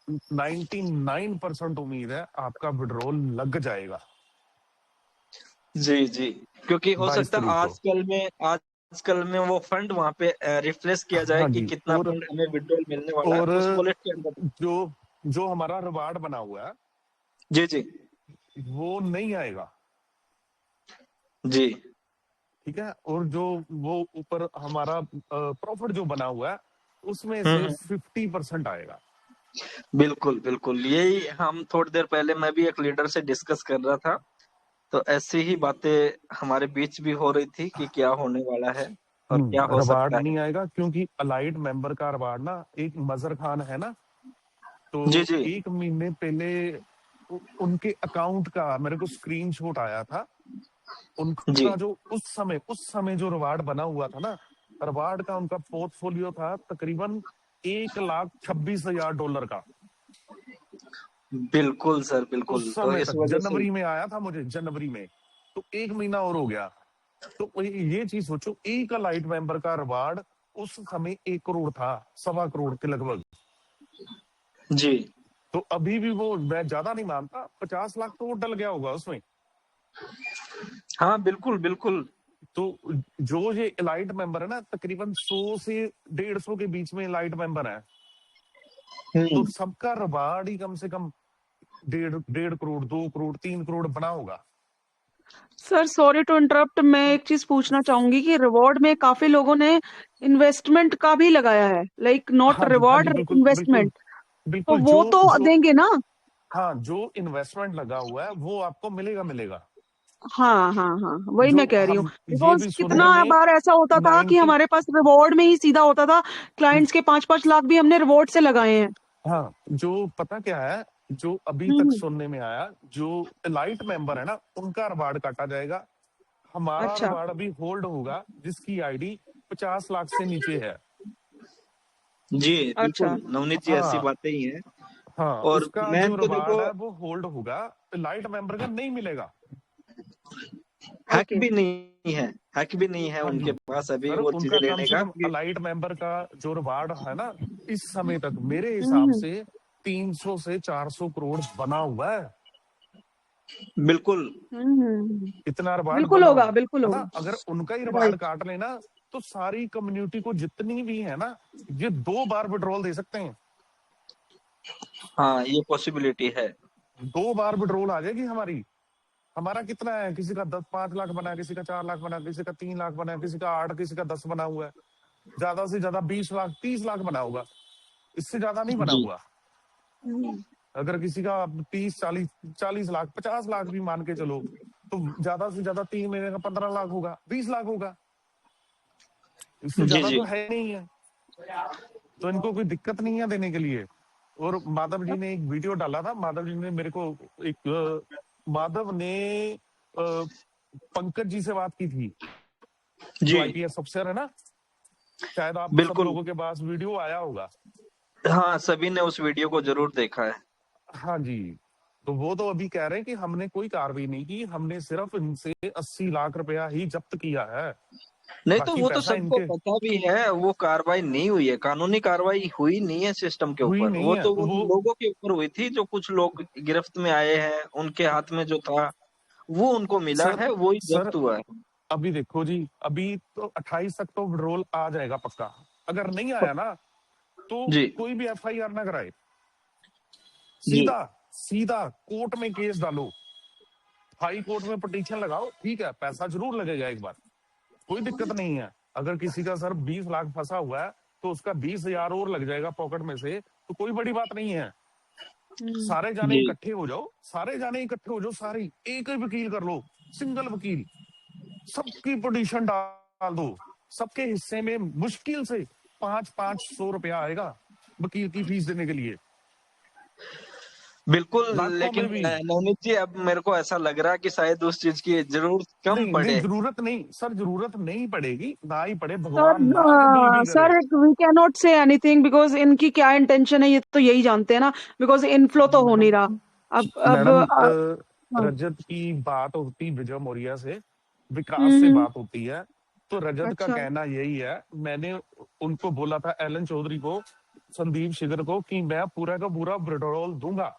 99% उम्मीद है आपका विड्रॉल लग जाएगा जी, जी। क्योंकि हो 22 सकता है तारीख को। आजकल में वो फंड वहाँ पे रिफ्रेश किया जाए हाँ कि जी। कितना फंड हमें विथड्रॉल मिलने वाला है और उस वॉलेट के अंदर। जो जो हमारा रिवार्ड बना हुआ है जी, जी। वो नहीं आएगा, जी। ठीक है। और जो वो ऊपर हमारा प्रॉफिट जो बना हुआ है उसमें हुँ, से हुँ। 50% आएगा। बिल्कुल, बिल्कुल। यही हम थोड़ी देर पहले मैं भी एक लीडर से डिस्कस कर रहा था, तो ऐसी ही बातें हमारे बीच भी हो रही थी कि क्या होने वाला है और क्या हो रिवार्ड सकता है। नहीं आएगा क्योंकि अलाइड मेंबर का रिवार्ड ना, एक मजर खान है ना, तो जी, जी। 1 महीने पहले उनके अकाउंट का मेरे को स्क्रीनशॉट आया था। जी। उनका जो उस समय जो रिवार्ड बना हुआ था ना, रिवार्ड का उनका पोर्टफोलियो था तकरीबन $1,26,000 का। बिल्कुल सर, उस बिल्कुल। तो समय इस तक वजह से जनवरी में आया था मुझे, जनवरी में। तो 1 महीना और हो गया। तो ये चीज सोचो, एक लाइट मेंबर का रिवार्ड उस समय 1 करोड़ था, 1.25 करोड़ के लगभग। जी। तो अभी भी वो, मैं ज्यादा नहीं मानता, 50 लाख तो वो डल गया होगा उसमें। हाँ, बिल्कुल, बिल्कुल। तो जो ये एलाइट मेंबर है ना, तकरीबन 100 से 150 के बीच में एलाइट मेंबर है, हुँ। तो सबका रिवार्ड ही कम से कम 1.5 करोड़, 2 करोड़, 3 करोड़ बना होगा। सर सॉरी टू इंटरप्ट, मैं एक चीज पूछना चाहूंगी कि रिवॉर्ड में काफी लोगों ने इन्वेस्टमेंट का भी लगाया है, लाइक नॉट हाँ जी, हाँ जी, रिवॉर्ड बिल्कुल बिल्कुल इन्वेस्टमेंट, तो बिल्कुल। वो जो तो जो देंगे ना? हाँ, जो इन्वेस्टमेंट लगा हुआ है वो आपको मिलेगा मिलेगा। हाँ हाँ हाँ, वही जो मैं कह रही हूँ। हम ये बिकॉज भी कितना सुनने में बार ऐसा होता था कि 90, हमारे पास रिवॉर्ड में ही सीधा होता था, क्लाइंट्स के 5-5 लाख भी हमने रिवॉर्ड से लगाए हैं। हाँ, जो पता क्या है, जो अभी तक हम्म। सुनने में आया, जो एलाइट मेंबर है ना, उनका रिवार्ड काटा जाएगा। हमारा अच्छा रिवार्ड अभी होल्ड होगा जिसकी आईडी 50 लाख से नीचे है। जी, अच्छा। बिल्कुल, नवनीत जी ऐसी हाँ बातें ही हैं। हाँ, और उसका मैं जो तो रिवार्ड देखो है वो होल्ड होगा, एलाइट मेंबर का नहीं मिलेगा। ओके। हैक भी नहीं है हाँ उनके जी पास अभी सर, वो चीज़ें उनका कम लेने से का कम कि अलाइट मेंबर का जो रिवार्ड है ना, इस समय तक मेरे हिसाब हम्म से 300 से 400 करोड़ बना हुआ है। बिल्कुल। इतना रिवार्ड बिल्कुल बना होगा, हुआ बिल्कुल है ना। होगा। अगर उनका ही रिवार्ड राइट। काट लेना, तो सारी कम्युनिटी को जितनी भी है ना, ये 2 बार विड्रॉल दे सकते हैं। हाँ, ये पॉसिबिलिटी है। 2 बार विड्रॉल आ जाएगी हमारी। हमारा कितना है, किसी का 5 लाख बना, किसी का 4 लाख बना, किसी का 3 लाख बना, किसी का 8, किसी का 10 बना हुआ है। ज्यादा से ज्यादा 20 लाख, 30 लाख बना होगा, इससे ज्यादा नहीं बना जी। हुआ। अगर किसी का 30, 40, 40 लाख, 50 लाख भी मान के चलो, तो ज्यादा से ज्यादा 3 महीने का 15 लाख होगा, 20 लाख होगा, इससे जी, ज्यादा जी। तो है नहीं है। तो इनको कोई दिक्कत नहीं है देने के लिए। और माधव जी ने एक वीडियो डाला था, माधव जी ने मेरे को एक माधव ने पंकज जी से बात की थी, जो जी, आईपीएस अफसर है ना, शायद आप सब बिल्कुल। लोगों के पास वीडियो आया होगा। हाँ, सभी ने उस वीडियो को ज़रूर देखा है। हाँ जी, तो वो तो अभी कह रहे हैं कि हमने कोई कार्रवाई नहीं की, हमने सिर्फ इनसे 80 लाख रुपया ही जब्त किया है, नहीं तो बाकी वो तो पैसा सबको इनके पता भी है, वो कार्रवाई नहीं हुई है, कानूनी कार्रवाई हुई नहीं है सिस्टम के हुई ऊपर। नहीं वो है। तो उन वो लोगों के ऊपर हुई थी जो कुछ लोग गिरफ्त में आए हैं, उनके हाथ में जो था, वो उनको मिला सर है, वो ही सर जब्त हुआ है। अभी देखो जी, अभी तो 28 तक तो विड्रॉल आ जाएगा पक्का। अगर नहीं आया ना, तो जी, कोई भी एफआईआर ना कराए, जी, सीधा सीधा कोर्ट में केस डालो, हाई कोर्ट में पिटीशन लगाओ, ठीक है, पैसा जरूर लगेगा एक बार, कोई दिक्कत नहीं है। अगर किसी का सर 20 लाख फंसा हुआ है, तो उसका 20,000 और लग जाएगा पॉकेट में से, तो कोई बड़ी बात नहीं है। सारे जाने जी। इकट्ठे हो जाओ, सारे जाने इकट्ठे हो जाओ, सारी एक ही वकील कर लो, सिंगल वकील, सबकी पिटीशन डाल दो, सबके हिस्से में मुश्किल से 500-500 रुपया आएगा वकील की फीस देने के लिए, बिल्कुल, लाखों लेकिन में भी। नवनीत जी अब मेरे को ऐसा लग रहा है कि शायद उस चीज़ की ज़रूरत कम नहीं नहीं, पड़े। जरूरत नहीं सर, जरूरत नहीं पड़ेगी, ना ही पड़े, सर भगवान ना कभी भी सर करे। We can not say anything because इनकी क्या इंटेंशन है ये तो यही जानते हैं ना, बिकॉज इनफ्लो तो हो नहीं रहा। अब मैडम, हाँ। रजत की बात होती विजय मौर्य से, विकास से हम्म। बात होती है, तो रजत का अच्छा। कहना यही है, मैंने उनको बोला था, एलन चौधरी को, संदीप शिगर को कि मैं पूरा का पूरा विड्रॉल दूंगा,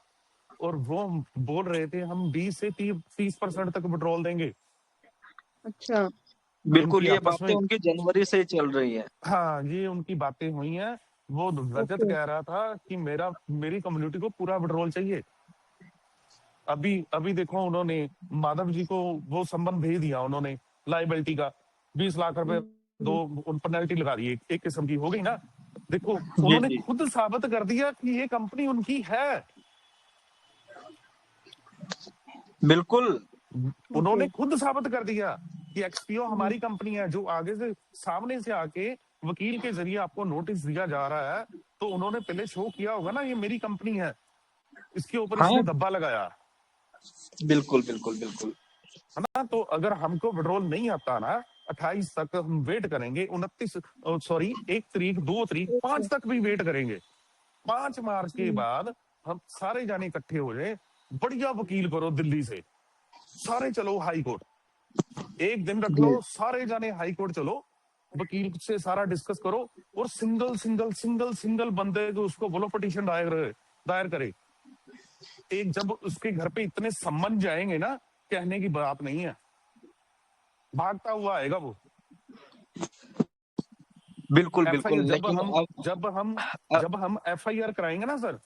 और वो बोल रहे थे हम 20 से 30% तक विड्रॉल देंगे। अच्छा। बिल्कुल, इनकी ये आपस बातें में, उनकी जनवरी से ही चल रही है। हाँ ये उनकी बातें हुई हैं। वो रजत ओके। कह रहा था कि मेरी कम्युनिटी को पूरा विड्रॉल चाहिए। अभी अभी देखो उन्होंने माधव जी को वो संबंध भेज दिया, उन्होंने लाइबिलिटी का 20 लाख रुपए दो, उन पेनल्टी लगा दी, एक किस्म की हो गई ना। देखो जी उन्होंने जी खुद साबित कर दिया कि ये कंपनी उनकी है। बिल्कुल। उन्होंने ओके। खुद साबित कर दिया कि एक्सपीओ हमारी कंपनी है। जो आगे से सामने से आके वकील के जरिए आपको नोटिस दिया जा रहा है, तो उन्होंने पहले शो किया होगा ना ये मेरी कंपनी है, इसके ऊपर हाँ इसने धब्बा लगाया बिल्कुल बिल्कुल बिल्कुल। है ना। तो अगर हमको विड्रॉल नहीं आता ना, 28 तक हम वेट करेंगे, 1 तारीख, 2 तारीख, ओके। 5 तक भी वेट करेंगे। 5 मार्च के बाद हम सारे जाने इकट्ठे हो जाए, बढ़िया वकील करो दिल्ली से, सारे चलो हाई कोर्ट, एक दिन रख जी लो, सारे जाने हाई कोर्ट चलो, वकील से सारा डिस्कस करो, और सिंगल सिंगल सिंगल सिंगल बंदे को उसको बोलो पिटीशन दायर करे। एक जब उसके घर पे इतने सम्मन जाएंगे ना, कहने की बात नहीं है, भागता हुआ आएगा वो। बिल्कुल एफआईआर बिल्कुल। लेकिन अब जब हम एफआईआर कराएंगे ना सर,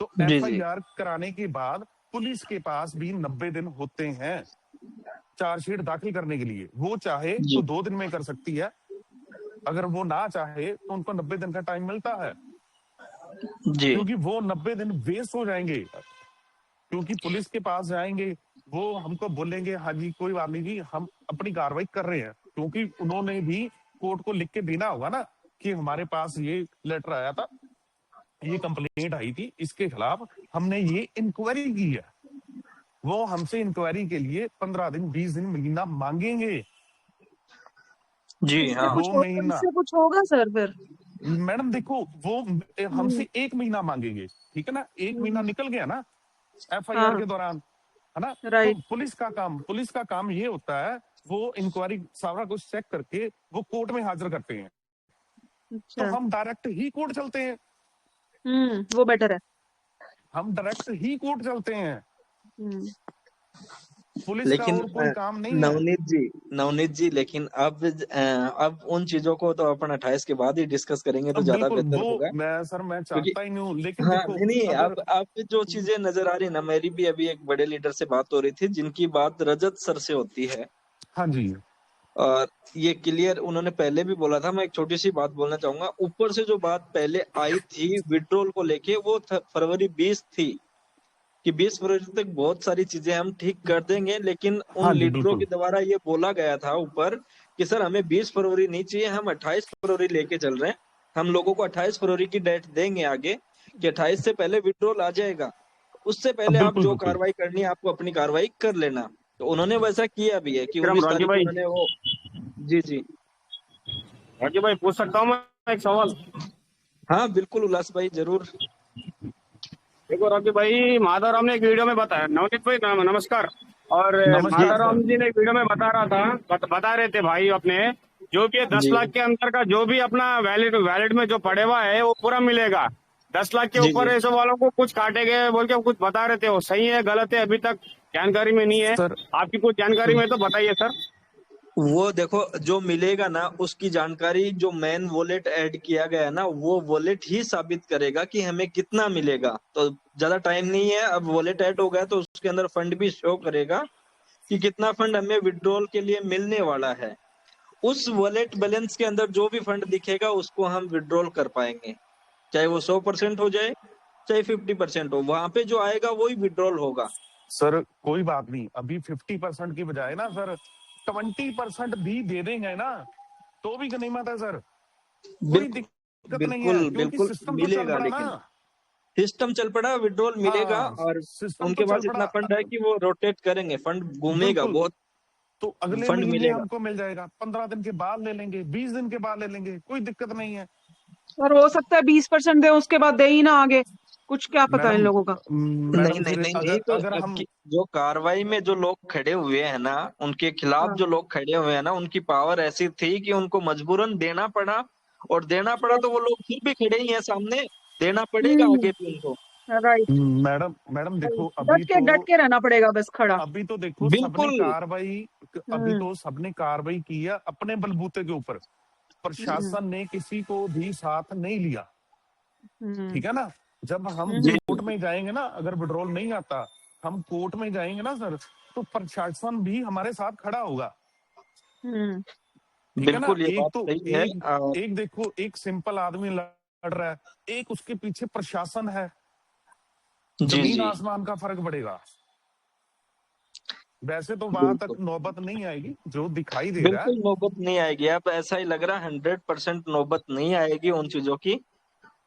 तो जी जी एफआईआर कराने के बाद पुलिस के पास भी 90 दिन होते हैं चार्जशीट दाखिल करने के लिए। वो चाहे तो जी 2 दिन में कर सकती है, अगर वो ना चाहे तो उनको 90 दिन का टाइम मिलता है, जी क्योंकि वो 90 दिन वेस्ट हो जाएंगे। क्योंकि पुलिस के पास जाएंगे, वो हमको बोलेंगे हाँ जी कोई बात नहीं जी, हम अपनी कार्रवाई कर रहे हैं, क्योंकि उन्होंने भी कोर्ट को लिख के देना होगा ना कि हमारे पास ये लेटर आया था, ये कंप्लेंट आई थी, इसके खिलाफ हमने ये इंक्वायरी की है। वो हमसे इंक्वायरी के लिए 15 दिन, 20 दिन, महीना मांगेंगे। जी इससे हाँ कुछ 2 हो महीना इससे कुछ होगा सर फिर? मैडम देखो, वो हमसे 1 महीना मांगेंगे, ठीक है ना, 1 महीना हम्म। निकल गया ना एफआईआर हाँ। के दौरान, है ना। तो राइट। पुलिस का काम ये होता है, वो इंक्वायरी सारा कुछ चेक करके वो कोर्ट में हाजिर करते हैं। तो अच्छा। हम डायरेक्ट ही कोर्ट चलते हैं, वो बेटर है। हम डायरेक्ट ही कोर्ट चलते हैं, हम्म। पुलिस का लेकिन और कोई काम नहीं है। नवनीत जी लेकिन अब उन चीजों को तो अपन 28 के बाद ही डिस्कस करेंगे तो अब ज्यादा बिल्कुल बेहतर वो होगा। मैं क्योंकि चाहता ही नहीं हूँ, लेकिन हाँ देखो नहीं नहीं, अगर, अब जो चीजें नजर आ रही ना, मेरी भी अभी एक बड़े लीडर से बात हो रही थी जिनकी बात रजत सर से होती है, हाँ जी और ये क्लियर उन्होंने पहले भी बोला था। मैं एक छोटी सी बात बोलना चाहूंगा। ऊपर से जो बात पहले आई थी विड्रॉल को लेके, वो फरवरी 20 थी कि 20 फरवरी तक बहुत सारी चीजें हम ठीक कर देंगे, लेकिन उन हाँ जी लीडरों के बिल्कुल द्वारा ये बोला गया था ऊपर कि सर हमें 20 फरवरी नहीं चाहिए, हम 28 फरवरी लेके चल रहे हैं। हम लोगों को 28 फरवरी की डेट देंगे आगे कि 28 से पहले विड्रॉल आ जाएगा, उससे पहले आप बिल्कुल जो बिल्कुल कार्रवाई करनी है आपको अपनी कार्रवाई कर लेना। तो उन्होंने वैसा किया भी है कि विक्रम 19 राजू तारीख को भाई, उन्होंने वो जी जी राजू भाई पूछ सकता हूँ मैं एक सवाल? हाँ बिल्कुल उल्लास भाई जरूर। देखो राजू भाई, माधवराम ने एक वीडियो में बताया, नवनीत भाई नमस्कार। और जी नमस्कार माधवराम सर। जी ने एक वीडियो में बता रहा था, बता रहे थे भाई अपने, जो कि 10 जी लाख के अंदर का जो भी अपना वैलिड में जो पड़े हुआ है वो पूरा मिलेगा। 10 लाख के जी ऊपर जी ऐसे वालों को कुछ काटे गए बोल के कुछ बता रहे थे, वो सही है गलत है अभी तक जानकारी में नहीं है। सर आपकी कुछ जानकारी में तो बताइए सर। वो देखो जो मिलेगा ना उसकी जानकारी, जो मेन वॉलेट ऐड किया गया है ना, वो वॉलेट ही साबित करेगा कि हमें कितना मिलेगा। तो ज्यादा टाइम नहीं है, अब वॉलेट ऐड हो गया तो उसके अंदर फंड भी शो करेगा कि कितना फंड हमें विड्रॉल के लिए मिलने वाला है। उस वॉलेट बैलेंस के अंदर जो भी फंड दिखेगा उसको हम विड्रॉल कर पाएंगे, चाहे वो 100% हो जाए चाहे 50% हो, वहां पे जो आएगा वही विड्रॉल होगा। सर कोई बात नहीं, अभी 50% की बजाय ना सर 20% भी दे देंगे ना, तो भी गनीमत है सर, कोई बिल्कुल दिक्कत नहीं है, बिल्कुल क्योंकि बिल्कुल सिस्टम तो चल मिलेगा, पड़ा ना। लेकिन सिस्टम चल पड़ा, विड्रॉल मिलेगा हाँ और सिस्टम तो उनके चल पास पड़ा, इतना फंड है कि वो रोटेट करेंगे, फंड घूमेगा, बिल्कुल। बहुत तो अगले फंड महीने मिलेगा। हमको मिल जाएगा, 15 दिन के बाद ले लेंगे, 20 दिन के बाद ले लेंगे, कोई दिक्कत नहीं है। और हो सकता है 20% दे, उसके बाद दे ही ना आगे, कुछ क्या पता इन मैडम लोगों का। नहीं मैडम नहीं फिर नहीं नहीं, अगर तो अगर अब हम, जो कार्रवाई में जो लोग खड़े हुए हैं ना, उनके खिलाफ हाँ। जो लोग खड़े हुए हैं ना, उनकी पावर ऐसी थी कि उनको मजबूरन देना पड़ा। और देना पड़ा तो वो लोग फिर भी खड़े ही हैं सामने, देना पड़ेगा हम्म। आगे भी उनको। राइट। मैडम मैडम देखो डट के रहना पड़ेगा बस खड़ा। अभी तो देखो सबने बिल्कुल। कार्रवाई, अभी हम्म। तो सबने कार्रवाई की है अपने बलबूते के ऊपर। हम्म। प्रशासन ने किसी को भी साथ नहीं लिया, हम्म। ठीक है ना। जब हम जी। कोर्ट में जाएंगे ना, अगर विड्रॉल नहीं आता, हम कोर्ट में जाएंगे ना सर, तो प्रशासन भी हमारे साथ खड़ा होगा, हम्म। ठीक है ना। बिल्कुल ये एक बात तो सही है। एक देखो, एक सिंपल आदमी लड़ रहा है, एक उसके पीछे प्रशासन है, जी जमीन जी आसमान का फर्क पड़ेगा। वैसे तो वहां तक बिल्कुल। नौबत नहीं आएगी जो दिखाई दे रहा है। बिल्कुल नौबत नहीं आएगी, अब ऐसा ही लग रहा है 100% नौबत नहीं आएगी उन चीजों की।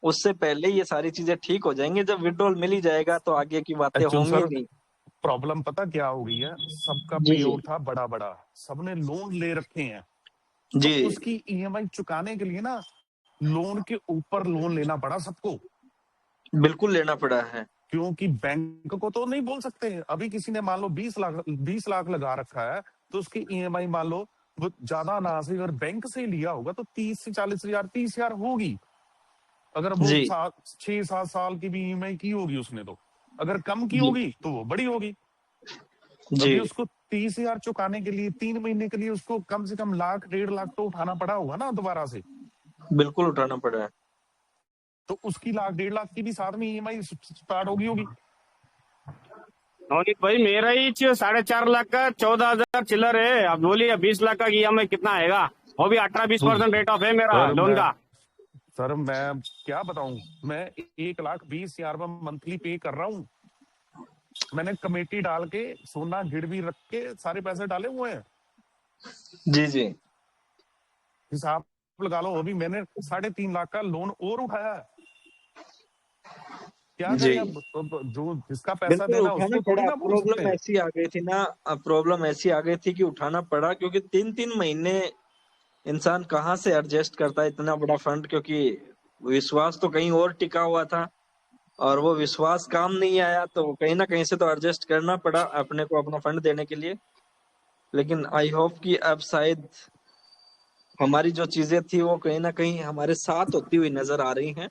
उससे पहले ये सारी चीजें ठीक हो जाएंगी, जब विड्रॉल मिल ही जाएगा तो आगे की बातें एक्चुअल होंगी सर नहीं। प्रॉब्लम पता क्या हो गई है, सबका जी पे जी आउट था बड़ा बड़ा, सबने लोन ले रखे हैं, तो जी उसकी ईएमआई चुकाने के लिए ना लोन के ऊपर लोन लेना पड़ा सबको, बिल्कुल लेना पड़ा है। क्योंकि बैंक को तो नहीं बोल सकते। अभी किसी ने मान लो 20 लाख लगा रखा है, तो उसकी ईएमआई मान लो वो ज्यादा ना से अगर बैंक से लिया होगा तो 30 से 40 हजार, 30 हजार होगी। अगर वो जी 6-7 साल की भी ईएमआई की होगी उसने, तो अगर कम की जी होगी तो वो बड़ी होगी। जी अभी उसको 30 हजार चुकाने के लिए 3 महीने के लिए उसको कम से कम लाख 1.5 लाख तो उठाना पड़ा होगा ना दोबारा से। बिल्कुल उठाना पड़ा है। तो उसकी लाख 1.5 लाख की भी साथ में ईएमआई स्टार्ट होगी। नवनीत भाई मेरा ही 4.5 लाख का 14,000 चिल्लर है। अब बोलिए 20 लाख का ईएमआई कितना आएगा? वो भी 18-20% रेट ऑफ है मेरा सर लोन मैं का। सर मैं क्या बताऊं, मैं 1,20,000 मंथली पे कर रहा हूँ। मैंने कमेटी डाल के सोना गिरवी रख के सारे पैसे डाले हुए हैं। जी जी हिसाब लगा लो, अभी मैंने 3.5 लाख का लोन और उठाया है। क्या जी करें अब जो जिसका पैसा बिल्कुल देना उठाना उसको थोड़ी पड़ा। ना बोल सकते प्रॉब्लम हैं। ऐसी आ गई थी ना, प्रॉब्लम ऐसी आ गई थी कि उठाना पड़ा, क्योंकि 3-3 महीने इंसान कहाँ से एडजस्ट करता है इतना बड़ा फंड, क्योंकि विश्वास तो कहीं और टिका हुआ था और वो विश्वास काम नहीं आया, तो कहीं ना कहीं से तो एडजस्ट करना पड़ा अपने को अपना फंड देने के लिए। लेकिन आई होप कि अब शायद हमारी जो चीजें थी वो कहीं ना कहीं हमारे साथ होती हुई नजर आ रही हैं।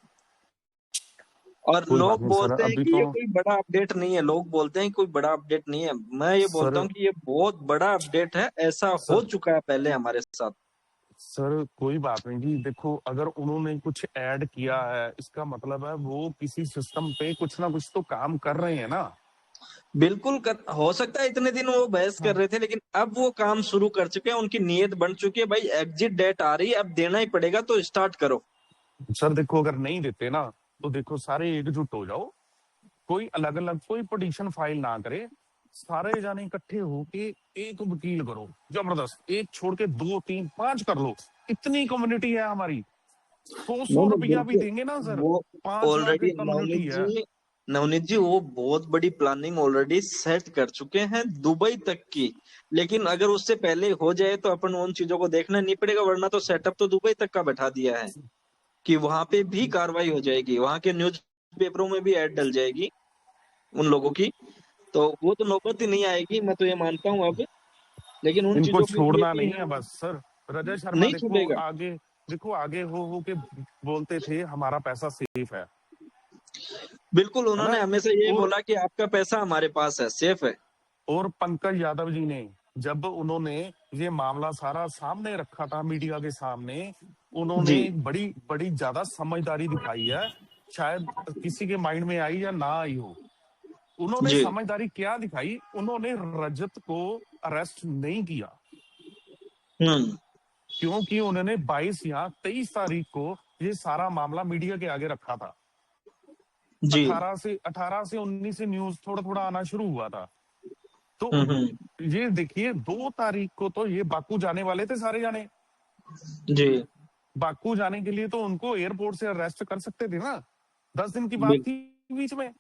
और कोई बात लोग नहीं सर, बोलते हैं अभी कि तो ये कोई बड़ा अपडेट नहीं है, लोग बोलते हैं कोई बड़ा अपडेट नहीं है। मैं ये सर बोलता हूँ कि ये बहुत बड़ा अपडेट है, ऐसा हो सर चुका है पहले हमारे साथ। सर कोई बात नहीं जी। देखो अगर उन्होंने कुछ ऐड किया है, इसका मतलब है वो किसी सिस्टम पे कुछ ना कुछ तो काम कर रहे हैं ना। बिल्कुल हो सकता है इतने दिन वो बहस कर हाँ। रहे थे, लेकिन अब वो काम शुरू कर चुके हैं, उनकी नीयत बन चुकी है, भाई एग्जिट डेट आ रही है, अब देना ही पड़ेगा तो स्टार्ट करो। सर देखो अगर नहीं देते ना, तो देखो सारे एकजुट हो जाओ, कोई अलग अलग कोई पिटीशन फाइल ना करे, सारे जाने इकट्ठे होके एक वकील करो जबरदस्त, एक छोड़ के 2 3 5 कर लो। इतनी कम्युनिटी है हमारी, सौ नहीं सौ नहीं रुपया भी बिल्कुल। देंगे ना सर, वो 5 लाख की ऑलरेडी कम्युनिटी है। नवनीत जी वो बहुत बड़ी प्लानिंग ऑलरेडी सेट कर चुके हैं दुबई तक की। लेकिन अगर उससे पहले हो जाए तो अपन उन चीजों को देखना नहीं पड़ेगा, वरना तो सेटअप तो दुबई तक का बैठा दिया है कि वहां पे भी कार्रवाई हो जाएगी, वहां के न्यूज पेपरों में भी ऐड डल जाएगी उन लोगों की। तो वो तो नौबत ही नहीं आएगी, मैं तो ये मानता हूँ अब। लेकिन उन इनको चीजों के लिए छोड़ना भी नहीं है हम बस सर। रजय शर्मा नहीं देखो छूटेगा। आगे, देखो आगे हो के बोलते थे हमारा पैसा सेफ बिल्कुल है ना। उन्होंने हमेशा यही और बोला कि आपका पैसा हमारे पास है, सेफ है। पंकज यादव जी ने, जब उन्होंने ये मामला सारा सामने रखा था मीडिया के सामने, उन्होंने जी एक बड़ी बड़ी ज्यादा समझदारी दिखाई है। शायद किसी के माइंड में आई या ना आई हो। उन्होंने जी समझदारी क्या दिखाई, उन्होंने रजत को अरेस्ट नहीं किया, हम्म क्योंकि उन्होंने 22 या 23 तारीख को ये सारा मामला मीडिया के आगे रखा था। जी 18 से 19 से न्यूज थोड़ा थोड़ा आना शुरू हुआ था। तो ये देखिए 2 तारीख को तो ये बाकू जाने वाले थे सारे जाने। जी बाकू जाने के लिए तो उनको एयरपोर्ट से अरेस्ट कर सकते थे ना, 10 दिन की बात थी बीच में।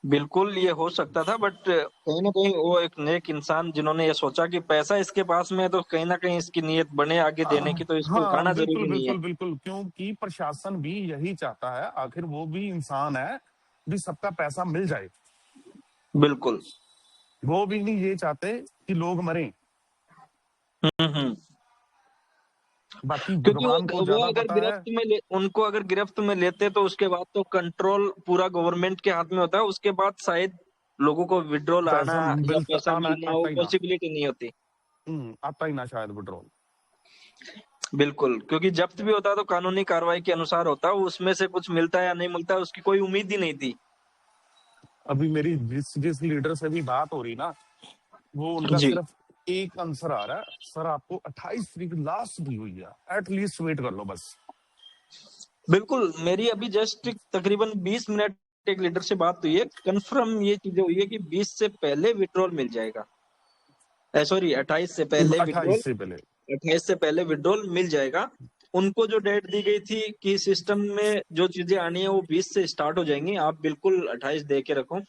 बिल्कुल ये हो सकता था, बट कहीं ना कहीं वो एक नेक इंसान जिन्होंने ये सोचा कि पैसा इसके पास में है, तो कहीं ना कहीं इसकी नीयत बने आगे देने की, तो इसको हाँ उठाना बिल्कुल जरूरी नहीं है। बिल्कुल बिल्कुल, क्योंकि प्रशासन भी यही चाहता है, आखिर वो भी इंसान है, भी सबका पैसा मिल जाए। बिल्कुल। वो भी नहीं ये चाहते कि लोग मरें। हम्म बाकी क्योंकि भगवान को वो ज्यादा अगर पता है। उनको अगर गिरफ्त में लेते तो उसके बाद तो कंट्रोल पूरा गवर्नमेंट के हाथ में होता है, उसके बाद शायद लोगों को विड्रॉल आना पैसा या मिलता पैसा आना मिलना वो आता ही ना। पॉसिबिलिटी नहीं होती। आता ही ना शायद विड्रॉल। बिल्कुल, क्योंकि जब्त भी होता तो कानूनी कार्रवाई के अनुसार होता, उसमें से कुछ मिलता है या नहीं मिलता उसकी कोई उम्मीद ही नहीं थी। अभी मेरी जिस लीडर से भी बात हो रही ना, वो उनका जी सिर्फ एक आंसर आ रहा है, सर आपको 28 तारीख लास्ट दी हुई है, एटलीस्ट वेट कर लो बस। बिल्कुल, मेरी अभी जस्ट तकरीबन 20 मिनट एक लीडर से बात हुई है, कंफर्म ये चीजें हुई है कि 20 से पहले विड्रॉल मिल जाएगा। सॉरी 28 से पहले विड्रॉल, 28 से पहले। 28 से पहले विड्रॉल मिल जाएगा। उनको जो डेट दी गई थी कि सिस्टम में जो चीजें आनी है वो 20 से स्टार्ट हो जाएंगी, आप बिल्कुल 28 दे के रखो।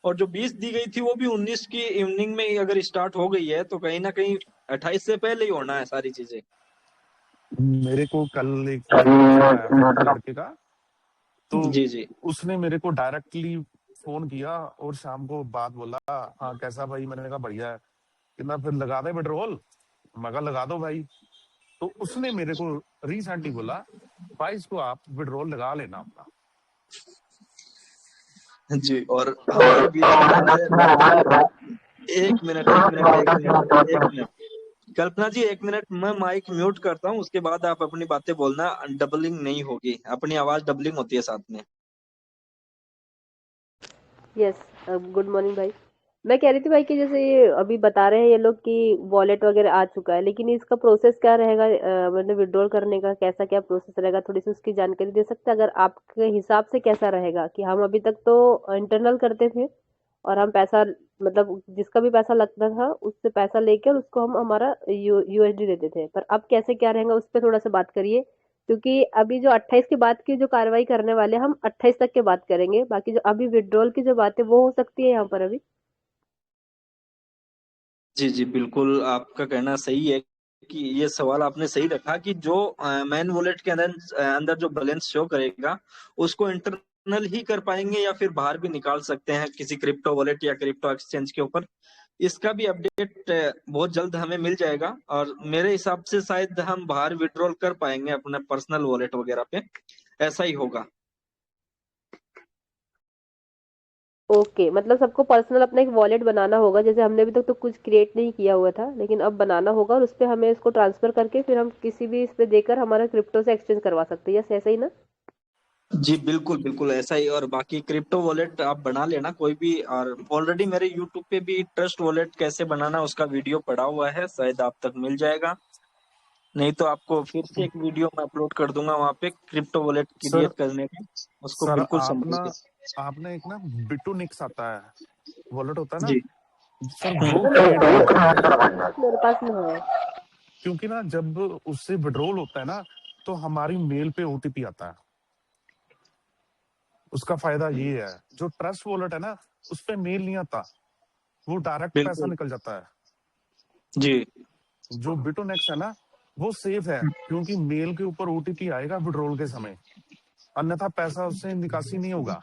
और जो 20 दी गई थी वो भी 19 की इवनिंग में ही अगर स्टार्ट हो गई है तो कहीं ना कहीं 28 से पहले ही होना है सारी चीजें। मेरे को कल एक लेटर आया था एक लड़के का, तो जी जी उसने मेरे को डायरेक्टली फोन किया और शाम को बात बोला, हाँ कैसा भाई, मैंने कहा बढ़िया है, कितना फिर लगा दे पेट्रोल, मैं कहा लगा दो भाई। तो उसने मेरे को रिसेंटली बोला भाई इसको आप विड्रॉल लगा लेना अपना। जी। और हमारे बीच में एक मिनट कल्पना जी, 1 मिनट मैं माइक म्यूट करता हूँ, उसके बाद आप अपनी बातें बोलना, डबलिंग नहीं होगी, अपनी आवाज डबलिंग होती है साथ में। यस, गुड मॉर्निंग भाई। मैं कह रही थी भाई कि जैसे ये अभी बता रहे हैं ये लोग कि वॉलेट वगैरह आ चुका है, लेकिन इसका प्रोसेस क्या रहेगा, मतलब विड्रॉल करने का कैसा क्या प्रोसेस रहेगा, थोड़ी सी उसकी जानकारी दे सकते हैं अगर आपके हिसाब से कैसा रहेगा? कि हम अभी तक तो इंटरनल करते थे और हम पैसा, मतलब जिसका भी पैसा लगता था उससे पैसा लेकर उसको हम हमारा यूएसडी देते थे, पर अब कैसे क्या रहेगा उस पर थोड़ा सा बात करिए। क्योंकि अभी जो 28 के बाद की जो कार्रवाई करने वाले हम 28 तक के बात करेंगे, बाकी जो अभी विड्रॉल की जो बात है वो हो सकती है यहाँ पर अभी। जी जी बिल्कुल, आपका कहना सही है कि ये सवाल आपने सही रखा कि जो मैन वॉलेट के अंदर अंदर जो बैलेंस शो करेगा उसको इंटरनल ही कर पाएंगे या फिर बाहर भी निकाल सकते हैं किसी क्रिप्टो वॉलेट या क्रिप्टो एक्सचेंज के ऊपर। इसका भी अपडेट बहुत जल्द हमें मिल जाएगा और मेरे हिसाब से शायद हम बाहर विड्रॉल कर पाएंगे अपने पर्सनल वॉलेट वगैरह पे, ऐसा ही होगा। ओके, मतलब सबको पर्सनल अपना एक वॉलेट बनाना होगा, जैसे हमने अभी तक तो कुछ क्रिएट नहीं किया हुआ था, लेकिन अब बनाना होगा और उस पे हमें इसको ट्रांसफर करके फिर हम किसी भी इस पे देकर हमारा क्रिप्टो से एक्सचेंज करवा सकते हैं, यस ऐसा ही ना? जी बिल्कुल बिल्कुल ऐसा ही। और बाकी क्रिप्टो वॉलेट आप बना लेना कोई भी, और ऑलरेडी मेरे यूट्यूब पे भी ट्रस्ट वॉलेट कैसे बनाना उसका वीडियो पड़ा हुआ है, शायद आप तक मिल जाएगा, नहीं तो आपको फिर से एक वीडियो मैं अपलोड कर दूंगा वहां पे क्रिप्टो वॉलेट सर क्रिएट करने का, उसको सर बिल्कुल आप समझ ना, के। आपने एक ना बिटोनिक्स आता है वॉलेट होता है ना जी सर, वो क्रिएट करना। मेरे पास में है। क्योंकि ना जब उससे विड्रॉल होता है ना तो हमारी मेल पे ओटीपी आता है। उसका फायदा ये है, जो ट्रस्ट वॉलेट है ना उस पे मेल नहीं आता, वो डायरेक्ट पैसा बिल्कुल। निकल जाता है। जी जो बिटोनेक्स है ना वो सेफ है, क्योंकि मेल के ऊपर ओटीपी आएगा विड्रॉल के समय, अन्यथा पैसा उससे निकासी नहीं होगा।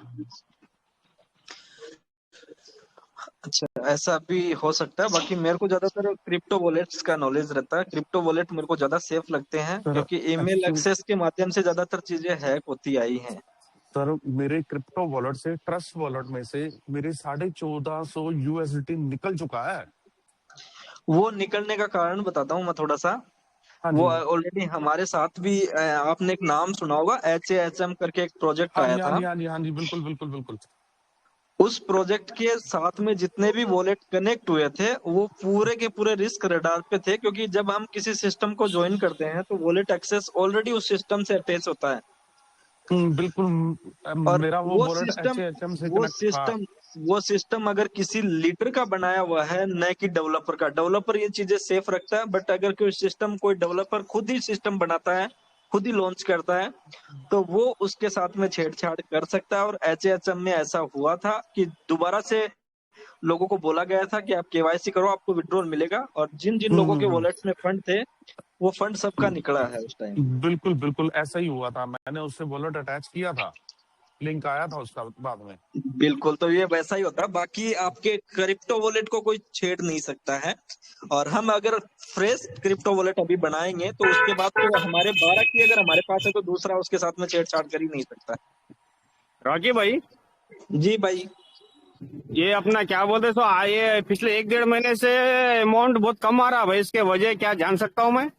अच्छा, ऐसा भी हो सकता है। बाकी मेरे को ज्यादातर क्रिप्टो वॉलेट्स का नॉलेज रहता है, क्रिप्टो वॉलेट मेरे को ज्यादा सेफ लगते हैं सर क्योंकि ईमेल एक्चुअल एक्सेस के माध्यम से ज्यादातर चीजें हैक होती आई हैं। सर मेरे क्रिप्टो वॉलेट से, ट्रस्ट वॉलेट में से मेरे 1450 यूएसडी निकल चुका है। वो निकलने का कारण बताता हूँ मैं थोड़ा सा। हाँ वो जी ऑलरेडी हमारे साथ भी आपने एक नाम सुना होगा, HASM करके एक प्रोजेक्ट हाँ आया जी हाँ था। जी हाँ जी हाँ जी, बिल्कुल बिल्कुल बिल्कुल। उस प्रोजेक्ट के साथ में जितने भी वॉलेट कनेक्ट हुए थे वो पूरे के पूरे रिस्क रडार पे थे, क्योंकि जब हम किसी सिस्टम को ज्वाइन करते हैं तो वॉलेट एक्सेस ऑलरेडी उस सिस्टम से अटैच होता है। बिल्कुल। और मेरा वो वो वॉलेट सिस्टम HASM से वो कनेक्ट था। सिस्टम वो सिस्टम अगर किसी लीडर का बनाया हुआ है, न कि डेवलपर का, डेवलपर ये चीजें सेफ रखता है, बट अगर कोई सिस्टम, कोई डेवलपर खुद ही सिस्टम बनाता है, खुद ही लॉन्च करता है, तो वो उसके साथ में छेड़छाड़ कर सकता है। और HASM में ऐसा हुआ था कि दोबारा से लोगों को बोला गया था कि आप केवाईसी करो, आपको विड्रॉल मिलेगा, और जिन जिन लोगों के वॉलेट्स में फंड थे वो फंड सबका निकला है उस टाइम। बिल्कुल बिल्कुल ऐसा ही हुआ था, मैंने उससे वॉलेट अटैच किया था, लिंक आया था उसका बाद में। बिल्कुल, तो ये वैसा ही होता है। बाकी आपके क्रिप्टो वॉलेट को कोई छेड़ नहीं सकता है। और हम अगर फ्रेश क्रिप्टो वॉलेट अभी बनाएंगे तो उसके बाद तो हमारे 12 की अगर हमारे पास है तो दूसरा उसके साथ में छेड़छाड़ कर ही नहीं सकता। रॉकी भाई, जी भाई। ये अपना क्या बोलते सो ये पिछले 1-1.5 महीने से अमाउंट बहुत कम आ रहा भाई, इसके वजह क्या जान सकता हूँ मैं?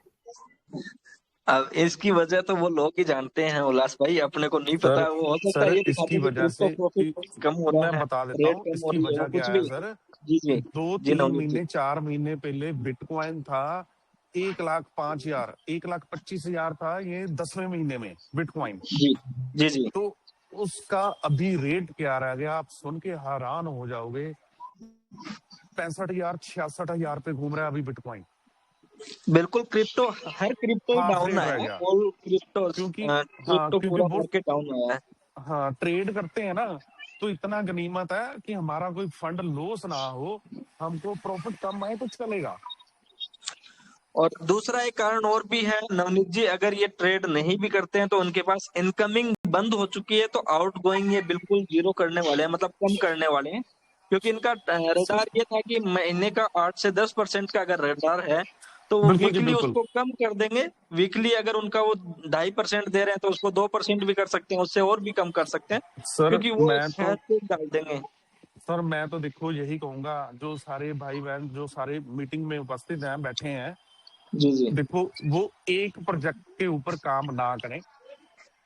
अब इसकी वजह तो वो लोग ही जानते हैं उल्लास भाई, अपने को नहीं पता। सर वो हो सकता है सर ये दिखा इसकी दे कि वजह क्रिप्टो से प्रॉफिट कम हो रहा मैं है, बता देता रेट हूँ कम हो इसकी रही है, वो वजह क्या कुछ है भी। सर। जी जी। दो जी तीन नवनीत जी। महीने 4 महीने पहले बिटकॉइन था 1,05,000, 1,25,000 था ये 10वें महीने में बिटकॉइन। जी जी जी। तो उसका अभी रेट क्या रह गया, आप सुन के हैरान हो जाओगे। 65,000 66,000 पे घूम रहा है अभी बिटकॉइन। बिल्कुल, क्रिप्टो हर क्रिप्टो हाफ डाउन रेट आया रह है, गया ऑल क्रिप्टो क्योंकि हाँ क्रिप्टो क्योंकि पूरा वो मार्केट डाउन आया है। हाँ ट्रेड करते हैं ना, तो इतना गनीमत है कि हमारा कोई फंड लॉस ना हो, हमको प्रॉफिट कम आए तो चलेगा। और दूसरा एक कारण और भी है नवनीत जी, अगर ये ट्रेड नहीं भी करते हैं तो उनके पास इनकमिंग बंद हो चुकी है, तो आउटगोइंग ये बिल्कुल जीरो करने वाले हैं, मतलब कम करने वाले हैं। क्योंकि इनका रडार ये था कि महीने का 8 से 10% का अगर रडार है तो वो बिल्कुल जी वीकली बिल्कुल। उसको कम कर देंगे। वीकली अगर उनका वो 2.5% दे रहे हैं तो उसको 2% भी कर सकते हैं, उससे और भी कम कर सकते हैं, सर क्योंकि वो मैं तो हैश डाल देंगे। सर मैं तो देखो यही कहूंगा, जो सारे भाई बहन जो सारे मीटिंग में उपस्थित हैं बैठे हैं, जी जी। देखो वो एक प्रोजेक्ट के ऊपर काम ना करें,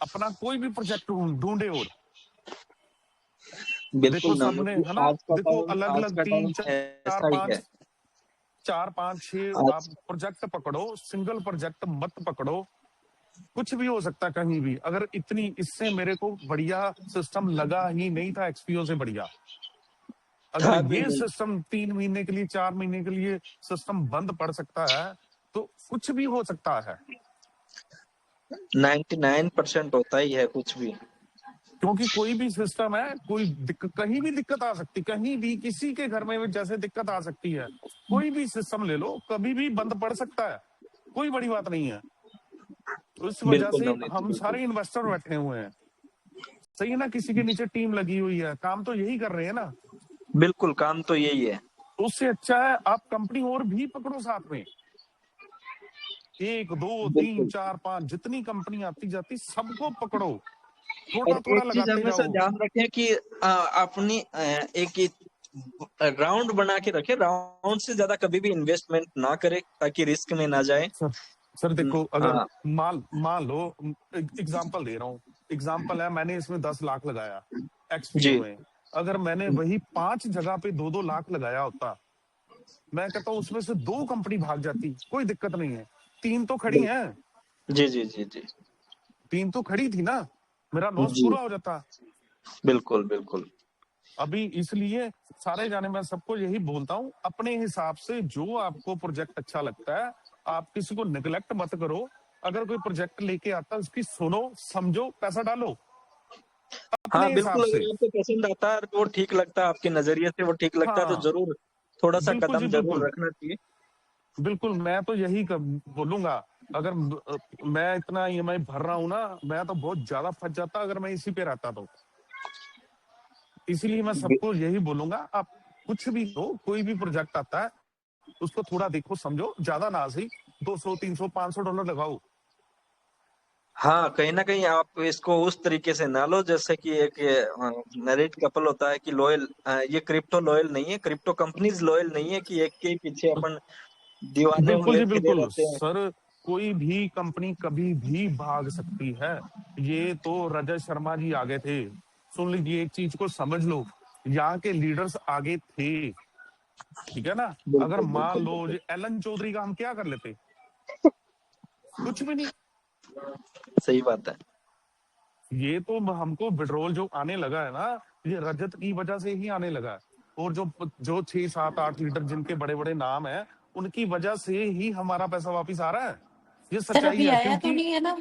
अपना कोई भी प्रोजेक्ट ढूंढे। और देखो बिल्कुल सबने नवनीत जी, है ना, देखो अलग आज अलग का तीन टाइम चार ऐसा ही पांच है। 4 5 6 आप आज प्रोजेक्ट पकड़ो, सिंगल प्रोजेक्ट मत पकड़ो। कुछ भी हो सकता है कहीं भी। अगर इतनी इससे मेरे को बढ़िया सिस्टम लगा ही नहीं था एक्सपीओ से बढ़िया। अगर था भी ये नहीं। सिस्टम 3 महीने के लिए 4 महीने के लिए सिस्टम बंद पड़ सकता है तो कुछ भी हो सकता है। 99% होता ही है कुछ भी। क्योंकि कोई भी सिस्टम है, कहीं भी दिक्कत आ सकती, कहीं भी किसी के घर में भी जैसे दिक्कत आ सकती है। कोई भी सिस्टम ले लो, कभी भी बंद पड़ सकता है, कोई बड़ी बात नहीं है। तो इस वजह बिल्कुल से नवनीत जी, हम बिल्कुल। सारे इन्वेस्टर बैठे हुए हैं, सही है ना। किसी के नीचे टीम लगी हुई है, काम तो यही कर रहे हैं ना। बिल्कुल, काम तो यही है। तो उससे अच्छा है आप कंपनी और भी पकड़ो साथ में, 1 2 3 बिल्कुल। 4 5 जितनी कंपनी आती जाती सबको पकड़ो, और थोड़ा एक थोड़ा चीज लगाते हमेशा जाओ। ध्यान रखें कि अपनी एक राउंड बना के रखें, राउंड से ज्यादा कभी भी इन्वेस्टमेंट ना करें ताकि रिस्क में ना जाए। सर सर देखो, अगर हाँ मान मान लो, एग्जाम्पल दे रहा हूँ, एग्जाम्पल है मैंने इसमें 10 लाख लगाया एक्सपीओ जी। में। अगर मैंने वही 5 जगह पे 2 2 लाख लगाया होता, मैं कहता हूँ उसमें से 2 कंपनी भाग जाती, कोई दिक्कत नहीं है। 3 तो खड़ी बिल- हैं, जी जी जी जी 3 तो खड़ी थी ना, मेरा लॉस जी। पूरा हो जाता। बिल्कुल बिल्कुल। अभी इसलिए सारे जाने, मैं सबको यही बोलता हूँ, अपने हिसाब से जो आपको प्रोजेक्ट अच्छा लगता है, आप किसी को निगलेक्ट मत करो। अगर कोई प्रोजेक्ट लेके आता है उसकी सुनो समझो, पैसा डालो अपने हाँ हिसाब बिल्कुल, से। अगर आपको पसंद आता है और वो ठीक लगता है, आपके नजरिए से वो ठीक लगता है, तो हाँ जरूर थोड़ा सा बिल्कुल जी कदम जरूर बिल्कुल। रखना चाहिए। बिल्कुल मैं तो यही बोलूंगा। अगर मैं इतना ईएमआई भर रहा हूं ना, मैं तो बहुत ज्यादा फंस जाता अगर मैं इसी पे रहता तो। इसीलिए मैं बि- सबको यही बोलूंगा, आप कुछ भी हो, कोई भी प्रोजेक्ट आता है उसको थोड़ा देखो समझो, ज्यादा ना सही, 200 300 500 डॉलर लगाओ। हाँ, कहीं ना कहीं आप इसको उस तरीके से ना लो जैसे कि एक मैरिड कपल होता है कि लॉयल, ये क्रिप्टो लॉयल नहीं है, क्रिप्टो कंपनीज लॉयल नहीं है कि एक के पीछे अपन दीवाने बिल्कुल हुए जी फिरे बिल्कुल रहते हैं। सर, कोई भी कंपनी कभी भी भाग सकती है। ये तो रजत शर्मा जी आगे थे, सुन लीजिए, एक चीज को समझ लो, यहाँ के लीडर्स आगे थे, ठीक है ना। अगर बिल्कुल मान बिल्कुल लो बिल्कुल। ये एलन चौधरी का हम क्या कर लेते, कुछ भी नहीं। सही बात है। ये तो हमको विड्रॉल जो आने लगा है ना, ये रजत की वजह से ही आने लगा है। और जो जो 6 7 8 लीटर जिनके बड़े बड़े नाम है, उनकी वजह से ही हमारा पैसा वापिस आ रहा है। ये सर सच्चाई अभी है। आया तो क्योंकि नहीं है ना?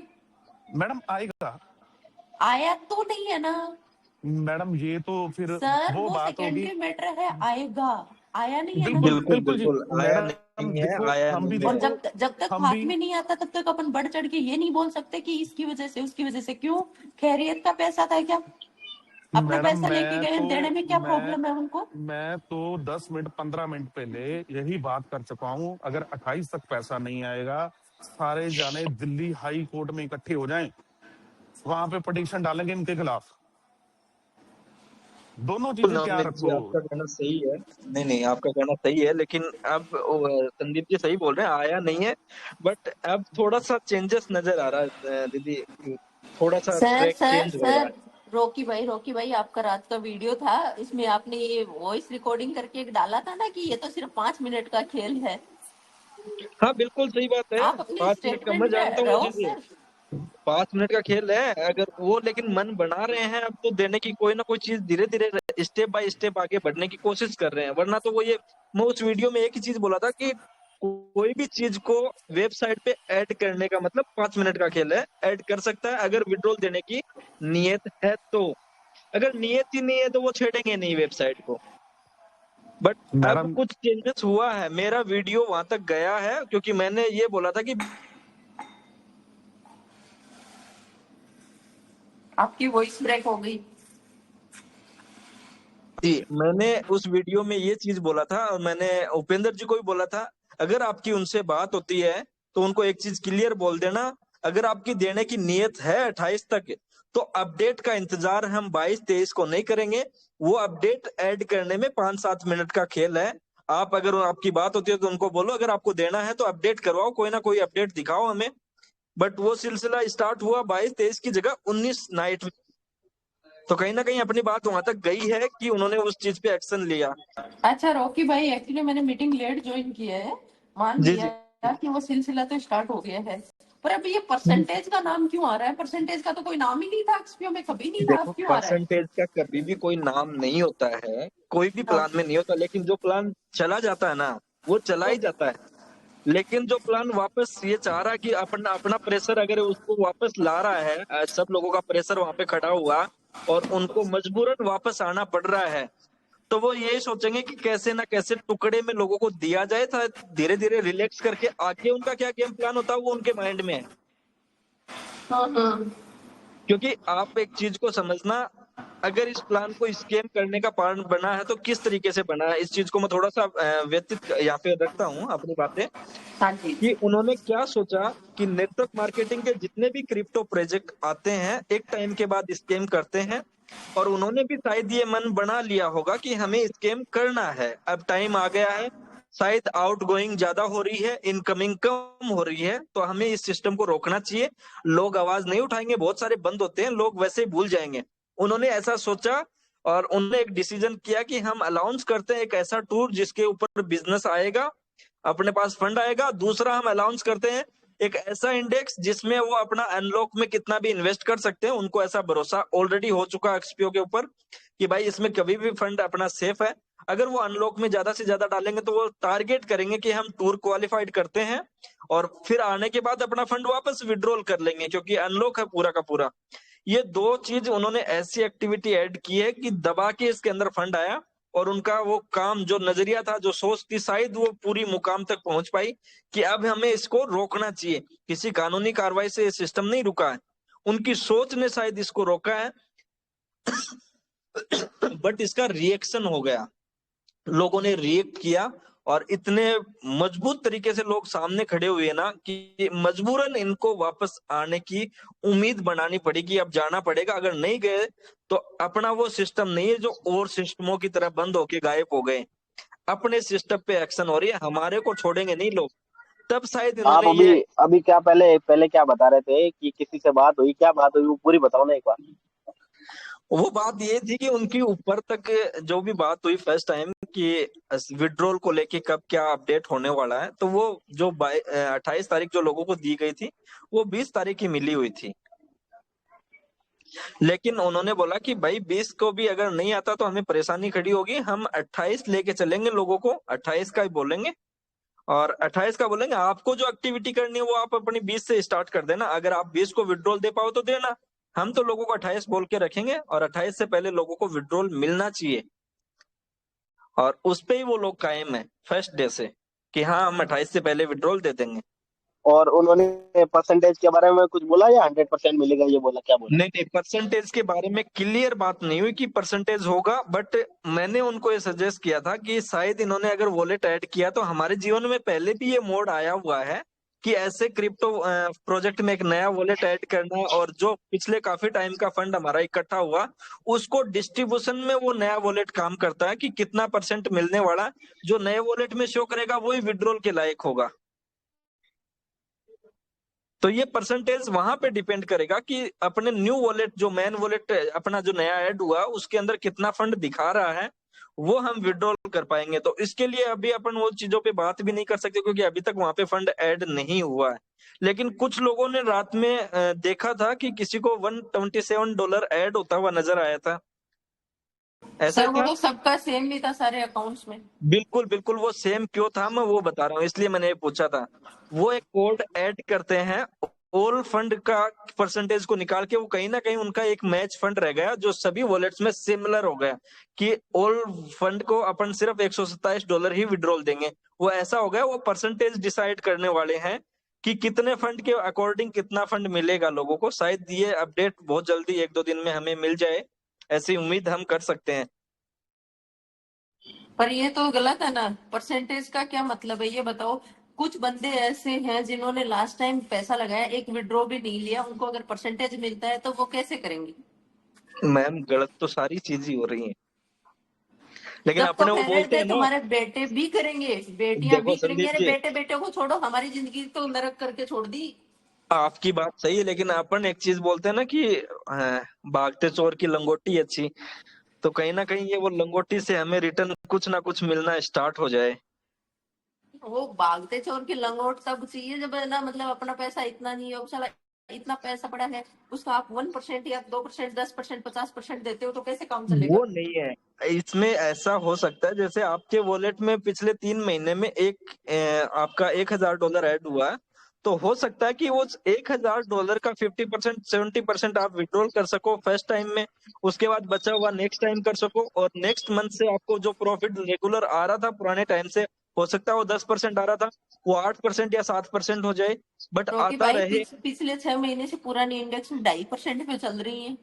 मैडम आएगा, आया तो नहीं है ना? मैडम ये तो फिर सर वो वो बात होगी। सेकेंडरी मैटर है, आएगा। आया नहीं है ना? बिल्कुल बिल्कुल बिल्कुल जी बिल्कुल, आया मैडम, नहीं है, देखो आया हम भी नहीं और है। देखो, जब तक हम हाथ भी में नहीं आता तब तक अपन बढ़ चढ़ के ये नहीं बोल सकते कि इसकी वजह से उसकी वजह से। क्यों? खैरियत का पैसा था क्या? अपना मैडम पैसा लेके गए, देने में क्या मैं प्रॉब्लम है उनको? मैं तो 10 मिनट 15 मिनट पहले यही बात कर चुका हूँ, अगर 28 तक पैसा नहीं आएगा, सारे जाने दिल्ली हाई कोर्ट में इकट्ठे हो जाएं, वहां पे पिटीशन डालेंगे इनके खिलाफ। दोनों चीजें तैयार नवनीत जी, रखो। आपका कहना सही है। नहीं नहीं, आपका कहना सही है, लेकिन अब संदीप जी सही बोल रहे हैं, आया नहीं है। बट अब थोड़ा सा चेंजेस नजर आ रहा है दीदी, थोड़ा सा सर ट्रैक सर चेंज हो रहा सर है। रॉकी भाई, आपका रात का वीडियो था, इसमें आपने ये वॉइस रिकॉर्डिंग करके एक डाला था ना कि ये तो सिर्फ 5 मिनट का खेल है। हाँ बिल्कुल सही बात है, आप अपनी 5 मिनट का, मैं स्टेटमेंट जानता में हूँ वो रहो चीजें। सर। 5 मिनट का खेल है, अगर वो लेकिन मन बना रहे हैं अब तो देने की, कोई ना कोई चीज धीरे धीरे स्टेप बाय स्टेप आगे बढ़ने की कोशिश कर रहे हैं। वरना तो वो ये, मैं उस वीडियो में एक ही चीज बोला था कि कोई भी चीज को वेबसाइट पे ऐड करने का मतलब 5 मिनट का खेल है, ऐड कर सकता है अगर विड्रॉल देने की नियत है तो। अगर नियत ही नहीं है तो वो छेड़ेंगे नहीं वेबसाइट को। बट अब मैडम कुछ चेंजेस हुआ है, मेरा वीडियो वहां तक गया है, क्योंकि मैंने ये बोला था कि आपकी वॉइस ब्रेक हो गई। जी, मैंने उस वीडियो में ये चीज बोला था, और मैंने उपेंद्र जी को भी बोला था, अगर आपकी उनसे बात होती है तो उनको एक चीज क्लियर बोल देना, अगर आपकी देने की नीयत है 28 तक, तो अपडेट का इंतजार हम 22-23 को नहीं करेंगे। वो अपडेट ऐड करने में 5-7 मिनट का खेल है। आप अगर आपकी बात होती है तो उनको बोलो, अगर आपको देना है तो अपडेट करवाओ, कोई ना कोई अपडेट दिखाओ हमें। बट वो सिलसिला स्टार्ट हुआ 22-23 की जगह 19 नाइट में, तो कहीं ना कहीं अपनी बात वहां तक गई है कि उन्होंने उस चीज पे एक्शन लिया। अच्छा रॉकी भाई, एक्चुअली मैंने मीटिंग लेट ज्वाइन किया है, मान जी लिया जी। कि वो सिलसिला तो स्टार्ट हो गया है, पर अभी ये परसेंटेज का नाम क्यों आ रहा है? परसेंटेज का तो कोई नाम ही नहीं था एक्सपीओ में, कभी नहीं था, देखो, अब क्यों आ रहा है? परसेंटेज का कभी भी कोई नाम नहीं होता है, कोई भी हाँ, प्लान में नहीं होता, लेकिन जो प्लान चला जाता है ना, वो चला ही जाता है। लेकिन जो प्लान वापस ये चाह रहा है कि अपना अपना प्रेशर अगर उसको वापस ला रहा है, सब लोगों का प्रेशर वहां पे खड़ा हुआ और उनको मजबूरन वापस आना पड़ रहा है, तो वो यही सोचेंगे कि कैसे ना कैसे टुकड़े में लोगों को दिया जाए था, धीरे धीरे रिलैक्स करके आगे उनका क्या गेम प्लान होता है वो उनके माइंड में है। हाँ। क्योंकि आप एक चीज को समझना, अगर इस प्लान को स्कैम करने का कारण बना है तो किस तरीके से बना है, इस चीज को मैं थोड़ा सा व्यतीत यहाँ पे रखता हूँ अपनी बातें, हाँ जी। कि उन्होंने क्या सोचा कि नेटवर्क मार्केटिंग के जितने भी क्रिप्टो प्रोजेक्ट आते हैं एक टाइम के बाद स्कैम करते हैं, और उन्होंने भी शायद ये मन बना लिया होगा कि हमें स्कैम करना है, अब टाइम आ गया है, शायद आउटगोइंग ज्यादा हो रही है, इनकमिंग कम हो रही है, तो हमें इस सिस्टम को रोकना चाहिए। लोग आवाज नहीं उठाएंगे, बहुत सारे बंद होते हैं, लोग वैसे ही भूल जाएंगे। उन्होंने ऐसा सोचा और उन्होंने एक डिसीजन किया कि हम अलाउंस करते हैं एक ऐसा टूर जिसके ऊपर बिजनेस आएगा, अपने पास फंड आएगा। दूसरा, हम अलाउंस करते हैं एक ऐसा इंडेक्स जिसमें वो अपना अनलॉक में कितना भी इन्वेस्ट कर सकते हैं, उनको ऐसा भरोसा ऑलरेडी हो चुका है एक्सपीओ के ऊपर कि भाई इसमें कभी भी फंड अपना सेफ है। अगर वो अनलॉक में ज्यादा से ज्यादा डालेंगे तो वो टारगेट करेंगे कि हम टूर क्वालिफाइड करते हैं, और फिर आने के बाद अपना फंड वापस विड्रॉल कर लेंगे, क्योंकि अनलॉक है पूरा का पूरा। ये दो चीज उन्होंने ऐसी एक्टिविटी ऐड की है कि दबा के इसके अंदर फंड आया, और उनका वो काम, जो नजरिया था, जो सोच थी, शायद वो पूरी मुकाम तक पहुंच पाई कि अब हमें इसको रोकना चाहिए। किसी कानूनी कार्रवाई से ये सिस्टम नहीं रुका है, उनकी सोच ने शायद इसको रोका है। बट इसका रिएक्शन हो गया, लोगों ने रिएक्ट किया, और इतने मजबूत तरीके से लोग सामने खड़े हुए ना कि मजबूरन इनको वापस आने की उम्मीद बनानी पड़ेगी, अब जाना पड़ेगा। अगर नहीं गए तो अपना वो सिस्टम नहीं है जो और सिस्टमों की तरह बंद होके गायब हो गए, अपने सिस्टम पे एक्शन हो रही है, हमारे को छोड़ेंगे नहीं लोग। तब शायद आप इन्होंने अभी ये, अभी क्या पहले पहले क्या बता रहे थे कि किसी से बात हुई, क्या बात हुई वो पूरी बताओ ना एक बार। वो बात ये थी कि उनकी ऊपर तक जो भी बात हुई फर्स्ट टाइम कि विड्रॉल को लेके कब क्या अपडेट होने वाला है, तो वो जो 28 तारीख जो लोगों को दी गई थी वो 20 तारीख की मिली हुई थी। लेकिन उन्होंने बोला कि भाई 20 को भी अगर नहीं आता तो हमें परेशानी खड़ी होगी, हम 28 लेके चलेंगे, लोगों को 28 का ही बोलेंगे, और 28 का बोलेंगे आपको जो एक्टिविटी करनी है वो आप अपनी 20 से स्टार्ट कर देना, अगर आप 20 को विड्रॉल दे पाओ तो देना, हम तो लोगों को 28 बोल के रखेंगे, और 28 से पहले लोगों को विड्रॉल मिलना चाहिए। और उस पे ही वो लोग कायम है फर्स्ट डे से कि हाँ हम 28 से पहले विड्रॉल दे देंगे। और उन्होंने परसेंटेज के बारे में कुछ बोला या 100% मिलेगा ये बोला, क्या बोला? नहीं नहीं, परसेंटेज के बारे में क्लियर बात नहीं हुई कि परसेंटेज होगा, बट मैंने उनको ये सजेस्ट किया था कि शायद इन्होंने अगर वॉलेट ऐड किया तो हमारे जीवन में पहले भी ये मोड आया हुआ है कि ऐसे क्रिप्टो प्रोजेक्ट में एक नया वॉलेट ऐड करना, और जो पिछले काफी टाइम का फंड हमारा इकट्ठा हुआ उसको डिस्ट्रीब्यूशन में वो नया वॉलेट काम करता है कि कितना परसेंट मिलने वाला जो नए वॉलेट में शो करेगा वही विड्रॉल के लायक होगा। तो ये परसेंटेज वहां पे डिपेंड करेगा कि अपने न्यू वॉलेट जो मेन वॉलेट अपना जो नया ऐड हुआ उसके अंदर कितना फंड दिखा रहा है, वो हम विड्रॉल कर पाएंगे। तो इसके लिए अभी अपन वो चीजों पे बात भी नहीं कर सकते क्योंकि अभी तक वहां पे फंड ऐड नहीं हुआ है। लेकिन कुछ लोगों ने रात में देखा था कि किसी को $127 ऐड होता हुआ नजर आया था। ऐसा सर वो था? तो सबका सेम नहीं था सारे अकाउंट्स में। बिल्कुल बिल्कुल, वो सेम क्यों था मैं वो बता रहा हूँ, इसलिए मैंने ये पूछा था। वो एक कोड ऐड करते हैं ऑल फंड का परसेंटेज को निकाल के, वो कहीं ना कहीं उनका एक मैच फंड रह गया जो सभी वॉलेट्स में सिमिलर हो गया कि ऑल फंड को अपन सिर्फ $127 ही विड्रॉल देंगे। वो ऐसा हो गया, वो परसेंटेज डिसाइड करने वाले हैं कि कितने फंड के अकॉर्डिंग कितना फंड मिलेगा लोगों को। शायद ये अपडेट बहुत जल्दी 1-2 दिन में हमें मिल जाए, ऐसी उम्मीद हम कर सकते हैं। पर ये तो गलत है ना, परसेंटेज का क्या मतलब है ये बताओ। कुछ बंदे ऐसे हैं जिन्होंने लास्ट टाइम पैसा लगाया, एक विड्रॉ भी नहीं लिया, उनको अगर परसेंटेज मिलता है तो वो कैसे करेंगे? मैम गलत तो सारी चीज ही हो रही है, लेकिन तब तो अपने वो कह रहे बोलते थे हैं ना। तुम्हारे बेटे भी करेंगे, बेटियां देखो भी करेंगे। संदीप अरे जी, बेटे बेटे को छोड़ो, हमारी जिंदगी तो नरक करके छोड़ दी। आपकी बात सही है, लेकिन अपन एक चीज बोलते हैं ना कि भागते चोर की लंगोटी अच्छी। तो कहीं ना कहीं ये वो लंगोटी से हमें रिटर्न कुछ ना कुछ मिलना स्टार्ट हो जाए। वो भागते चोर की लंगोट तब चाहिए जब है ना, मतलब अपना पैसा इतना नहीं है, साला इतना पैसा पड़ा है, उसका आप 1% या 2%, 10%, 50% देते हो तो कैसे काम चलेगा? वो नहीं है, इसमें ऐसा हो सकता है जैसे आपके वॉलेट में पिछले 3 महीने में आपका $1,000 ऐड हुआ है, तो हो सकता है कि वो $1,000 का 50% 70% आप विड्रॉल कर सको फर्स्ट टाइम में, उसके बाद बचा हुआ नेक्स्ट टाइम कर सको, और नेक्स्ट मंथ से आपको जो प्रॉफिट रेगुलर आ रहा था पुराने टाइम से, हो सकता है वो 10% आ रहा था, वो 8% या 7% हो जाए, बट क्योंकि आता भाई रहे। पिछले 6 महीने से पुरानी इंडेक्स 2.5% पे चल रही है।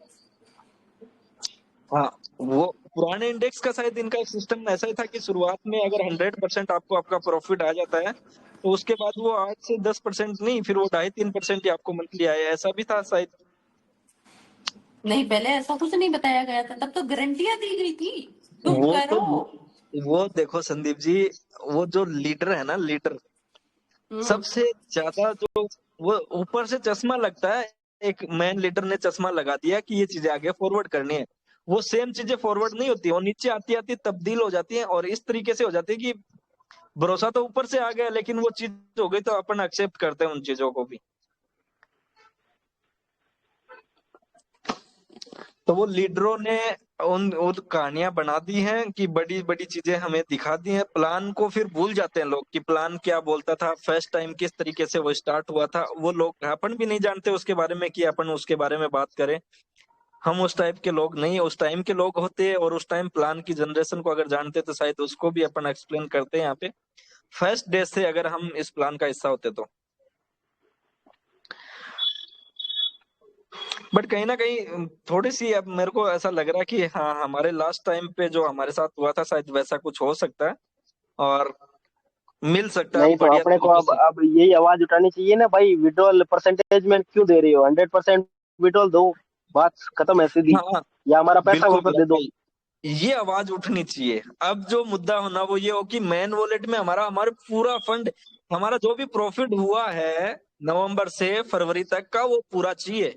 हाँ, वो पुराने इंडेक्स का शायद इनका सिस्टम ऐसा ही था कि शुरुआत में अगर 100% आपको आपका प्रॉफिट आ जाता है तो उसके बाद वो 8 से 10% नहीं, फिर वो 2.5-3% ही आपको मंथली आया, ऐसा भी था शायद। नहीं, पहले ऐसा कुछ नहीं बताया गया था, तब तो गारंटियां दी गई थी। तुम वो तो करो। वो देखो संदीप जी, वो जो लीडर है ना, लीडर हम्म। सबसे ज्यादा जो वो ऊपर से चश्मा लगता है, एक मैन लीडर ने चश्मा लगा दिया कि ये चीजें आगे फॉरवर्ड करनी है, वो सेम चीजें फॉरवर्ड नहीं होती, वो नीचे आती आती तब्दील हो जाती है, और इस तरीके से हो जाती है कि भरोसा तो ऊपर से आ गया लेकिन वो चीज हो गई तो अपन एक्सेप्ट करते हैं उन चीजों को भी। तो वो लीडरों ने उन कहानियां बना दी हैं कि बड़ी बड़ी चीजें हमें दिखा दी हैं, प्लान को फिर भूल जाते हैं लोग कि प्लान क्या बोलता था, फर्स्ट टाइम किस तरीके से वो स्टार्ट हुआ था, वो लोग अपन भी नहीं जानते उसके बारे में कि अपन उसके बारे में बात करें। हम उस टाइप के लोग नहीं, उस टाइम के लोग होते और उस टाइम प्लान की जनरेशन को अगर जानते तो शायद उसको भी अपन एक्सप्लेन करते हैं यहाँ पे फर्स्ट डे से, अगर हम इस प्लान का हिस्सा होते तो। बट कहीं ना कहीं थोड़ी सी अब मेरे को ऐसा लग रहा है कि हाँ, हमारे लास्ट टाइम पे जो हमारे साथ हुआ था शायद वैसा कुछ हो सकता है और मिल सकता है नहीं तो बढ़िया अपने को तरीके अब से। अब यही आवाज उठानी चाहिए ना भाई, विड्रॉल परसेंटेज में क्यों दे रही हो? 100% विड्रॉल दो, बात खत्म है सीधी, हाँ या हमारा पैसा बिल्कुल वापस विराट दे दो। भाई, ये आवाज उठनी चाहिए। अब जो मुद्दा होना वो ये हो कि मेन वॉलेट में हमारे पूरा फंड, हमारा जो भी प्रॉफिट हुआ है नवंबर से फरवरी तक का वो पूरा चाहिए,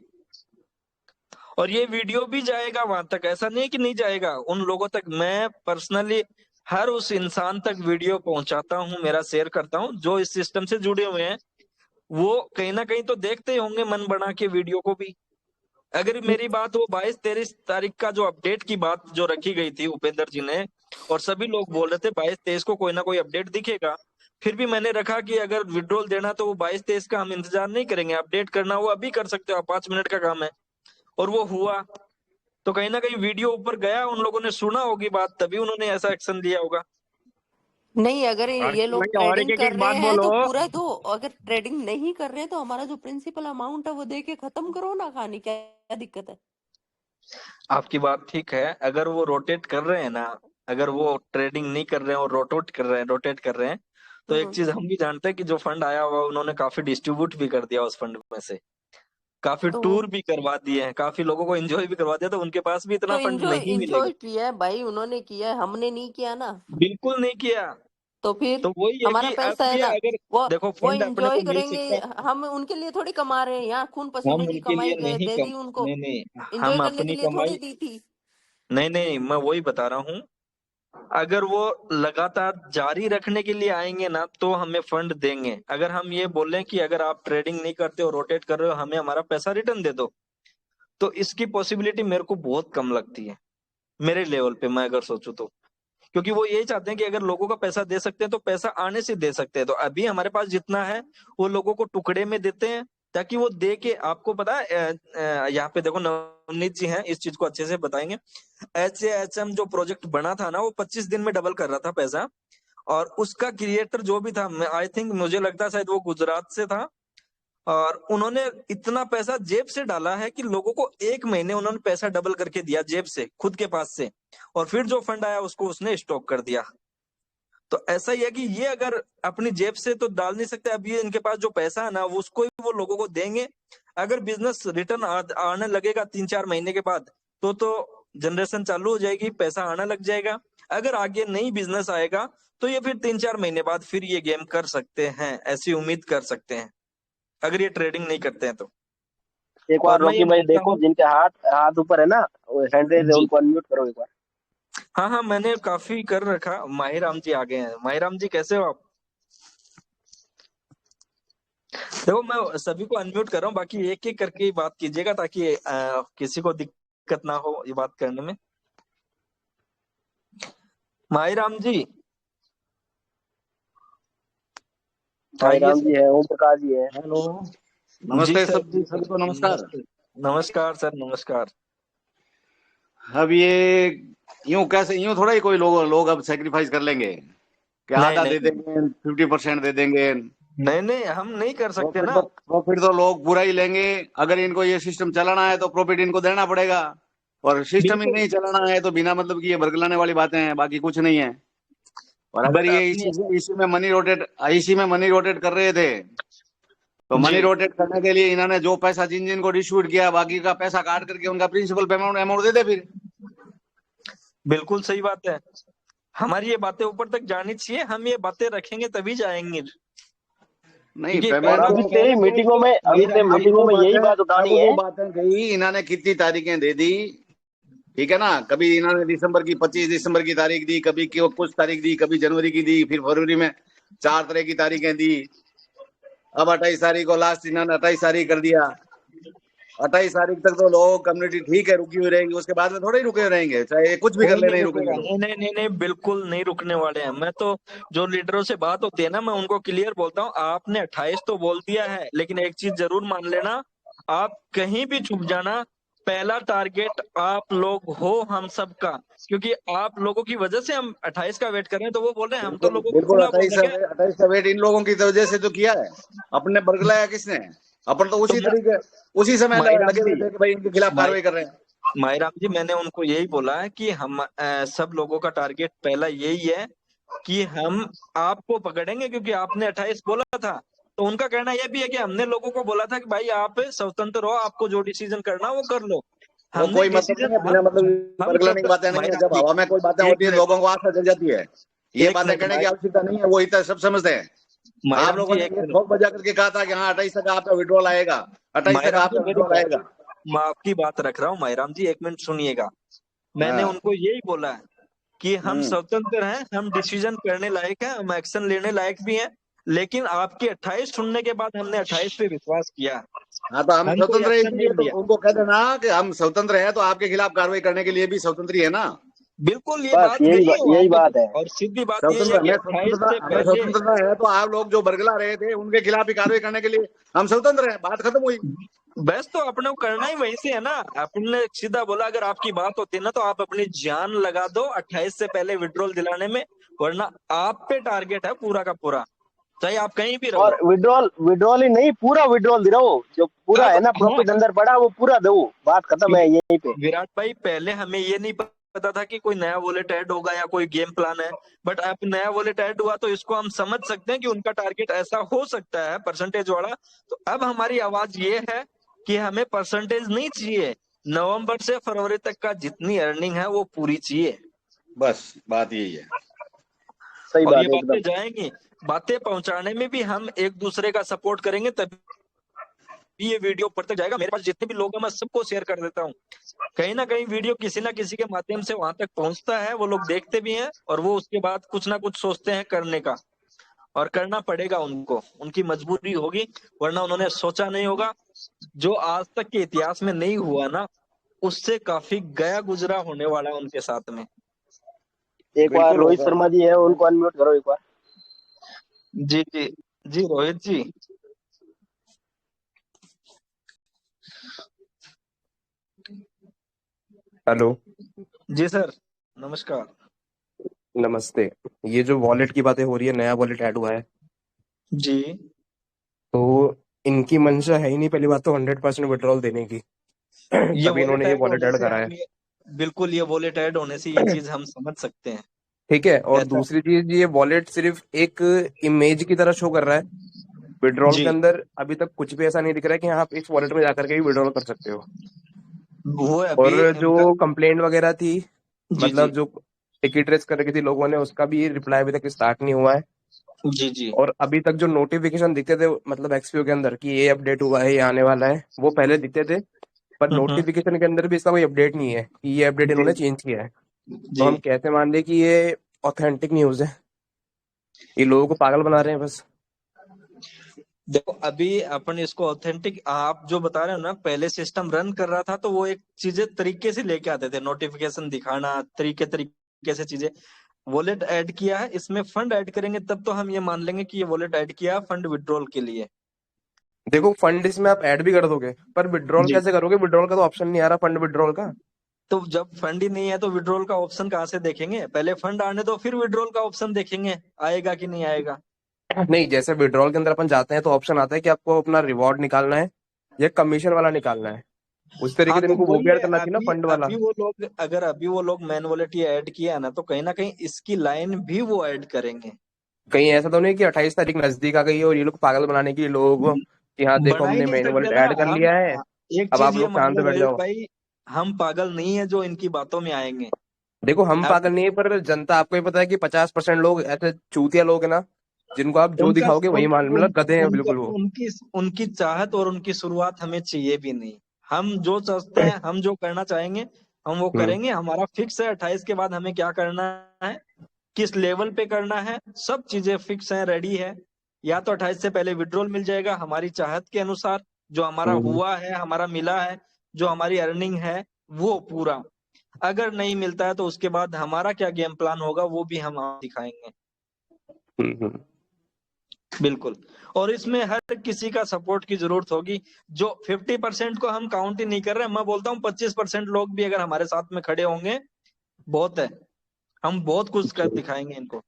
और ये वीडियो भी जाएगा वहां तक, ऐसा नहीं कि नहीं जाएगा उन लोगों तक। मैं पर्सनली हर उस इंसान तक वीडियो पहुंचाता हूं, मेरा शेयर करता हूं, जो इस सिस्टम से जुड़े हुए हैं वो कहीं ना कहीं तो देखते ही होंगे मन बना के वीडियो को भी। अगर मेरी बात वो 22-23 तारीख का जो अपडेट की बात जो रखी गई थी उपेंद्र जी ने, और सभी लोग बोल रहे थे 22-23 को कोई ना कोई अपडेट दिखेगा, फिर भी मैंने रखा कि अगर विड्रॉल देना तो वो 22-23 का हम इंतजार नहीं करेंगे, अपडेट करना वो अभी कर सकते हो आप, 5 मिनट का काम है। और वो हुआ, तो कहीं ना कहीं वीडियो ऊपर गया, उन लोगों ने सुना होगी बात, तभी उन्होंने ऐसा एक्शन लिया होगा। नहीं, अगर ये लोग नहीं, और ट्रेडिंग एक कर एक रहे बात हैं तो बोलो। पूरा दो, अगर ट्रेडिंग नहीं कर रहे हैं तो हमारा जो प्रिंसिपल अमाउंट है वो दे के खत्म करो ना कहानी, क्या दिक्कत है? आपकी बात ठीक है, अगर वो रोटेट कर रहे हैं ना, अगर वो ट्रेडिंग नहीं कर रहे हैं और रोटेट कर रहे हैं, तो एक हम्म। चीज हम भी जानते हैं कि जो फंड आया हुआ उन्होंने काफी डिस्ट्रीब्यूट भी कर दिया उस फंड में से, काफी तो टूर भी करवा दिए हैं, काफी लोगों को एंजॉय भी करवा दिया, तो उनके पास भी इतना तो फंड इंजॉय नहीं मिलेगा। इंजॉय किया है भाई, उन्होंने किया है, हमने नहीं किया ना। बिल्कुल नहीं किया। तो फिर तो वही है हमारा कि अब पैसा है ये ना, अगर वो देखो वो फंड अपने इंजॉय को मिल करेंगे। सकता है, हम उनके लिए थोड़ी कमा रहे हैं, यहाँ खून हम पसीने की उनके लिए कमाई नहीं दे कम, दी उनको, नहीं नहीं, इंजॉय हम करने के अपनी लिए थोड़ी कमाई, दी थी। नहीं नहीं, मैं वही बता रहा हूँ, अगर वो लगातार जारी रखने के लिए आएंगे ना तो हमें फंड देंगे। अगर हम ये बोलें कि अगर आप ट्रेडिंग नहीं करते हो, रोटेट कर रहे हो, हमें हमारा पैसा रिटर्न दे दो, तो इसकी पॉसिबिलिटी मेरे को बहुत कम लगती है, मेरे लेवल पे मैं अगर सोचूं तो। क्योंकि वो यही चाहते हैं कि अगर लोगों का पैसा दे सकते हैं तो पैसा आने से दे सकते हैं। तो अभी हमारे पास जितना है वो लोगों को टुकड़े में देते हैं, ताकि वो दे के, आपको पता है यहाँ पे देखो नवनीत जी हैं, इस चीज को अच्छे से बताएंगे। HAHM जो प्रोजेक्ट बना था ना, वो 25 दिन में डबल कर रहा था पैसा, और उसका क्रिएटर जो भी था, आई थिंक मुझे लगता है शायद वो गुजरात से था, और उन्होंने इतना पैसा जेब से डाला है कि लोगों को 1 महीने उन्होंने पैसा डबल करके दिया जेब से, खुद के पास से, और फिर जो फंड आया उसको उसने स्टॉक कर दिया। तो ऐसा ही है कि ये अगर अपनी जेब से तो डाल नहीं सकते, अब ये इनके पास जो पैसा है ना वो उसको ही वो लोगों को देंगे। अगर बिजनेस रिटर्न आने लगेगा 3-4 महीने के बाद, तो जनरेशन चालू हो जाएगी, पैसा आना लग जाएगा। अगर आगे नहीं बिजनेस आएगा तो ये फिर 3-4 महीने बाद फिर ये गेम कर सकते हैं, ऐसी उम्मीद कर सकते हैं, अगर ये ट्रेडिंग नहीं करते हैं तो। एक बार और मैं ये रॉकी भाई मानता देखो, हूँ, जिनके हाथ हाथ ऊपर है ना, वो हैंड रेज है, जी उनको अनम्यूट करो एक बार। हाँ हाँ, मैंने काफी कर रखा। माहिराम जी आ गए हैं। माहिराम जी कैसे हो आप? देखो मैं सभी को अनम्यूट कर रहा हूँ, बाकी एक एक करके ही बात कीजिएगा, ताकि किसी को दिक्कत ना हो ये बात करने में। माहिराम जी भाई आइए राम जी सर। है, ओम प्रकाश जी है। हेलो। जी नमस्ते सर, सब जी, सभी को नमस्कार। नमस्ते। नमस्कार सर, नमस्कार। अब ये यूं कैसे, यूं थोड़ा ही कोई लोग अब सेक्रीफाइस कर लेंगे कि नहीं आधा नहीं दे देंगे, 50% दे देंगे। नहीं नहीं, हम नहीं कर सकते ना। प्रॉफिट तो लोग पूरा ही लेंगे। अगर इनको ये सिस्टम चलाना है तो प्रॉफिट इनको देना पड़ेगा, और सिस्टम ही बिल्कुल। नहीं चलाना है तो बिना मतलब की ये बरगलाने वाली बातें हैं, बाकी कुछ नहीं है। और अगर बट ये अपनी, इसी में मनी रोटेट कर रहे थे, तो मनी जी रोटेट करने के लिए इन्होंने जो पैसा जिन जिन को डिस्ट्रीब्यूट किया, बाकी का पैसा काट करके उनका प्रिंसिपल पेमेंट अमाउंट दे दे फिर। बिल्कुल सही बात है। हमारी ये बातें ऊपर तक जानी चाहिए, हम ये बातें रखेंगे तभी जाएंगे, नहीं, क्योंकि और पेमेंट पैसा अभी तो से ही मीटिंगों में, अभी से अब मीटिंगों वो में यही बातें बात अब उठानी वो है। बातें गई, इन्होंने कितनी तारीखें दे दी, ठीक है ना। कभी इन्होंने दिसंबर की 25 दिसंबर की तारीख दी, कभी कुछ तारीख दी, कभी जनवरी की दी, फिर फरवरी में 4 तरह की तारीखें दी। अब 28 तारीख को लास्ट इन्होंने 28 तारीख कर दिया। 28 तारीख तक तो लोग कम्युनिटी ठीक है रुकी हुई रहेगी, उसके बाद में थोड़े ही रुके हुए रहेंगे, चाहे ये कुछ भी कर कोई ले, नहीं नहीं रुकेंगे रुकेगा, लोग। नहीं नहीं नहीं नहीं, बिल्कुल नहीं रुकने वाले हैं। मैं तो जो लीडरों से बात होती है ना, मैं उनको क्लियर बोलता हूँ, आपने 28 तो बोल दिया है, लेकिन एक चीज जरूर मान लेना, आप कहीं भी छुप जाना, पहला टारगेट आप लोग हो हम सबका, क्योंकि आप लोगों की वजह से हम 28 का वेट कर रहे हैं। तो वो बोल रहे हैं हम तो बिल्कुल लोगों को बिल्कुल, खुला बोल 28 रहे हैं। 28 का वेट इन लोगों की वजह से तो किया है। अपने बरगलाया किसने? अपन तो तो उसी तरीके, उसी समय माहिराम लगे हुए जी, थे कि भाई इनके खिलाफ कार्रवाई कर रहे हैं। माहिराम जी, मैंने उनको यही बोला है कि हम सब लोगों का टारगेट पहला यही है कि हम आपको पकड़ेंगे, क्योंकि आपने 28 बोला था। तो उनका कहना यह भी है कि हमने लोगों को बोला था कि भाई आप स्वतंत्र हो, आपको जो डिसीजन करना हो वो कर लो। वो हमने कोई मतलब नहीं डिसीजन है, बिना मतलब हम बरगलाने की बातें नहीं है। माहिराम जब जी, हवा में कोई बातें एक होती है मिनट, लोगों को आस्था जग जाती है। ये एक बातें मिनट कहने की आवश्यकता नहीं है, वो इतना सब समझते हैं। आप माहिराम लोगों जी, ने एक ये मिनट। ठोक बजा करके कहा था कि हाँ 28 तक आपका विड्रॉल आएगा, 28 तक माहिराम जी आपका मेरी विड्रॉल बात, आएगा। मैं आपकी बात रख रहा हूँ। माहिराम जी एक मिनट सुनिएगा, मैंने हाँ। उनको यही बोला है कि हम स्वतंत्र हैं, हम डिसीजन करने लायक हैं, हम एक्शन लेने लायक भी हैं, लेकिन आपकी 28 सुनने के बाद हमने 28 पे विश्वास किया, हाँ, तो हम हम कोई स्वतंत्र है, एक्शन नहीं इसलिए तो लिया। उनको कह देना कि हम स्वतंत्र है, तो आपके खिलाफ कार्रवाई करने के लिए भी स्वतंत्र ही है ना। बिल्कुल, ये बस बात गई है वहां यही तक, बात है। और सीधी बात यही है स्वतंत्र कि हमें 28 स्वतंत्रता से हमें पहले, स्वतंत्रता है, तो आप लोग जो बरगला रहे थे उनके खिलाफ ही कार्रवाई करने के लिए हम स्वतंत्र हैं, बात खत्म हुई। बस तो अपने को करना ही वहीं से है ना। आपने सीधा बोला अगर आपकी बात होती ना तो आप अपनी जान लगा दो 28 से पहले विड्रॉल दिलाने में, वरना आप पे टारगेट है पूरा का पूरा, चाहे आप कहीं भी रहो। और विड्रॉल विड्रॉल ही नहीं, पूरा विड्रॉल दे रहा हूँ, जो पूरा अब है ना हाँ, प्रॉफिट अंदर पड़ा वो पूरा दो, बात खत्म है यहीं पे। विराट भाई पहले हमें ये नहीं पता था कि कोई नया वॉलेट ऐड होगा या कोई गेम प्लान है, बट अब नया वॉलेट ऐड हुआ तो इसको हम समझ सकते हैं कि उनका टारगेट ऐसा हो सकता है परसेंटेज वाला। तो अब हमारी आवाज ये है कि हमें परसेंटेज नहीं चाहिए, नवंबर से फरवरी तक का जितनी अर्निंग है वो पूरी चाहिए। बस बात यही है। सही और ये बात है बातें एकदम। जाएंगी, बातें पहुंचाने में भी हम एक दूसरे का सपोर्ट करेंगे तभी ये वीडियो ऊपर तक जाएगा। मेरे पास जितने भी लोग हैं मैं सबको शेयर कर देता हूँ, कहीं ना कहीं वीडियो किसी ना किसी के माध्यम से वहां तक पहुंचता है, वो लोग देखते भी हैं और वो उसके बाद कुछ ना कुछ सोचते हैं करने का, और करना पड़ेगा उनको, उनकी मजबूरी होगी, वरना उन्होंने सोचा नहीं होगा। जो आज तक के इतिहास में नहीं हुआ ना, उससे काफी गया गुजरा होने वाला है उनके साथ में। एक बार बिल्कुल रोहित होगा। शर्मा जी है, उनको अनम्यूट करो एक बार। जी जी जी रोहित जी। हेलो। जी सर, नमस्कार। नमस्ते। ये जो वॉलेट की बातें हो रही है, नया वॉलेट ऐड हुआ है, जी तो इनकी मंशा है ही नहीं पहली बात तो 100% विड्रॉल देने की। ये तभी वॉलेट इन्होंने ये ऐड वॉलेट होने ऐड से करा है। हम ये, बिल्कुल ये वॉलेट ऐड होने से ये चीज हम समझ सकते हैं। ठीक है, और ऐसा, दूसरी चीज, ये वॉलेट सिर्फ एक इमेज की तरह शो कर रहा है। विड्रॉल के जी अंदर अभी तक कुछ भी ऐसा नहीं दिख रहा है कि हाँ आप इस वॉलेट में जाकर के भी विड्रॉल कर सकते हो। वो और अभी जो कंप्लेंट वगैरह थी, जी जी मतलब जो टिकट रेस कर रखी थी लोगों ने, उसका भी रिप्लाई अभी तक स्टार्ट नहीं हुआ है। जी जी और अभी तक जो नोटिफिकेशन दिखते थे मतलब एक्सपीओ के अंदर कि ये अपडेट हुआ है, ये आने वाला है, वो पहले दिखते थे, पर हम्म, नोटिफिकेशन के अंदर भी इसका कोई अपडेट नहीं है कि ये अपडेट जी इन्होंने चेंज किया है। तो जी। हम कैसे मान लें कि ये ऑथेंटिक न्यूज है? ये लोगों को पागल बना रहे हैं बस। देखो अभी अपन इसको ऑथेंटिक, आप जो बता रहे हो ना, पहले सिस्टम रन कर रहा था तो वो एक चीजें तरीके से लेके आते थे, नोटिफिकेशन दिखाना, तरीके तरीके से चीजें। वॉलेट ऐड किया है, इसमें फंड ऐड करेंगे तब तो हम ये मान लेंगे कि ये वॉलेट ऐड किया है फंड विड्रॉल के लिए। देखो फंड इसमें आप ऐड भी कर दोगे, पर विड्रॉल जी, कैसे करोगे? विड्रॉल का तो ऑप्शन नहीं आ रहा फंड विड्रॉल का। तो जब फंड ही नहीं है तो विड्रॉल का ऑप्शन कहाँ से देखेंगे? पहले फंड आने दो फिर विड्रॉल का ऑप्शन देखेंगे आएगा कि नहीं आएगा। नहीं, जैसे विड्रॉल के अंदर अपन जाते हैं तो ऑप्शन आता है कि आपको अपना रिवॉर्ड निकालना है या कमीशन वाला निकालना है। उस तरीके हाँ से तो इनको वो वही भी है, ऐड करना चाहिए ना, अभी फंड वाला। अभी वो लोग, अगर अभी वो लोग मैन वॉलेट ये ऐड किया है ना, तो कहीं ना कहीं इसकी लाइन भी वो ऐड करेंगे। कहीं ऐसा तो नहीं कि 28 तारीख नजदीक आ गई है और ये लोग पागल बनाने के लिए लोगों को कि हाँ देखो बना ही हमने नहीं मेन सकते वॉलेट ना ऐड कर हम। लिया है, एक अब आप चीज ये लोग मान शांत लो बैठ रोहित जाओ। भाई, हम पागल नहीं है जो इनकी बातों में आएंगे। देखो हम अब पागल नहीं है, पर जनता, आपको ही पता है कि 50% लोग ऐसे चूतिया लोग हैं ना, जिनको आप जो उनका दिखाओगे वही मान, मतलब गधे हैं उनका बिल्कुल वो। उनकी उनकी चाहत और उनकी शुरुआत हमें चाहिए भी नहीं। हम जो चाहते हैं, हम जो करना चाहेंगे हम वो हम्म करेंगे। हमारा फिक्स है 28 के बाद हमें क्या करना है, किस लेवल पे करना है, सब चीजें फिक्स हैं, रेडी है। या तो 28 से पहले विड्रॉल मिल जाएगा हमारी चाहत के अनुसार, जो हमारा हम्म हुआ है, हमारा मिला है, जो हमारी अर्निंग है वो पूरा। अगर नहीं मिलता है तो उसके बाद हमारा क्या गेम प्लान होगा वो भी हम आपको दिखाएंगे। हम्म। बिल्कुल। और इसमें हर किसी का सपोर्ट की जरूरत होगी। जो 50% को हम काउंट ही नहीं कर रहे, मैं बोलता हूँ 25% लोग भी अगर हमारे साथ में खड़े होंगे बहुत है, हम बहुत कुछ कर जी दिखाएंगे इनको।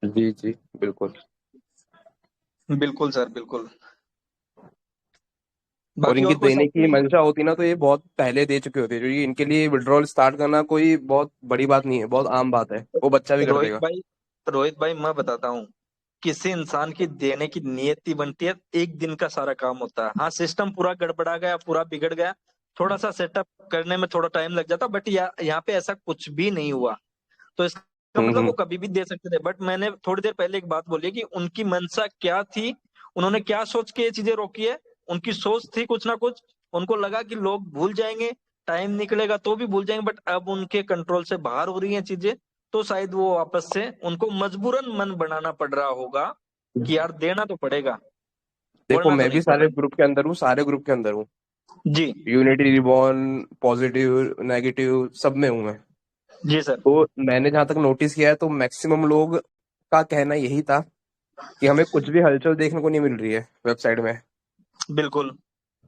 जी जी, बिल्कुल। बिल्कुल सर, बिल्कुल। और बाकी इनकी और कुछ देने की आपकी? मंशा होती ना तो ये बहुत पहले दे चुके होते, क्योंकि इनके लिए विड्रॉल स्टार्ट करना कोई बहुत बड़ी बात नहीं है, बहुत आम बात है, वो बच्चा भी कर रोहित देगा। भाई, रोहित भाई मैं बताता हूँ, किसी इंसान की देने की नियति बनती है, एक दिन का सारा काम होता है। हाँ सिस्टम पूरा गड़बड़ा गया, पूरा बिगड़ गया, थोड़ा सा सेटअप करने में थोड़ा टाइम लग जाता, बट यहाँ पे ऐसा कुछ भी नहीं हुआ। तो इसका मतलब वो हम्म। कभी भी दे सकते थे। बट मैंने थोड़ी देर पहले एक बात बोली कि उनकी मंशा क्या थी, उन्होंने क्या सोच के ये चीजें रोकी है। उनकी सोच थी कुछ ना कुछ, उनको लगा कि लोग भूल जाएंगे, टाइम निकलेगा तो भी भूल जाएंगे, बट अब उनके कंट्रोल से बाहर हो रही हैं चीजें, तो शायद वो वापस से उनको मजबूरन मन बनाना पड़ रहा होगा कि यार देना तो पड़ेगा, देखो वरना तो मैं नहीं भी पड़ सारे रहा। ग्रुप के अंदर हूँ, सारे ग्रुप के अंदर हूँ। जी यूनिटी, रिबॉन, पॉजिटिव, नेगेटिव, सब में हूँ मैं। जी सर। तो मैंने जहां तक नोटिस किया है तो मैक्सिमम लोग का कहना यही था कि हमें कुछ भी हलचल देखने को नहीं मिल रही है वेबसाइट में। बिल्कुल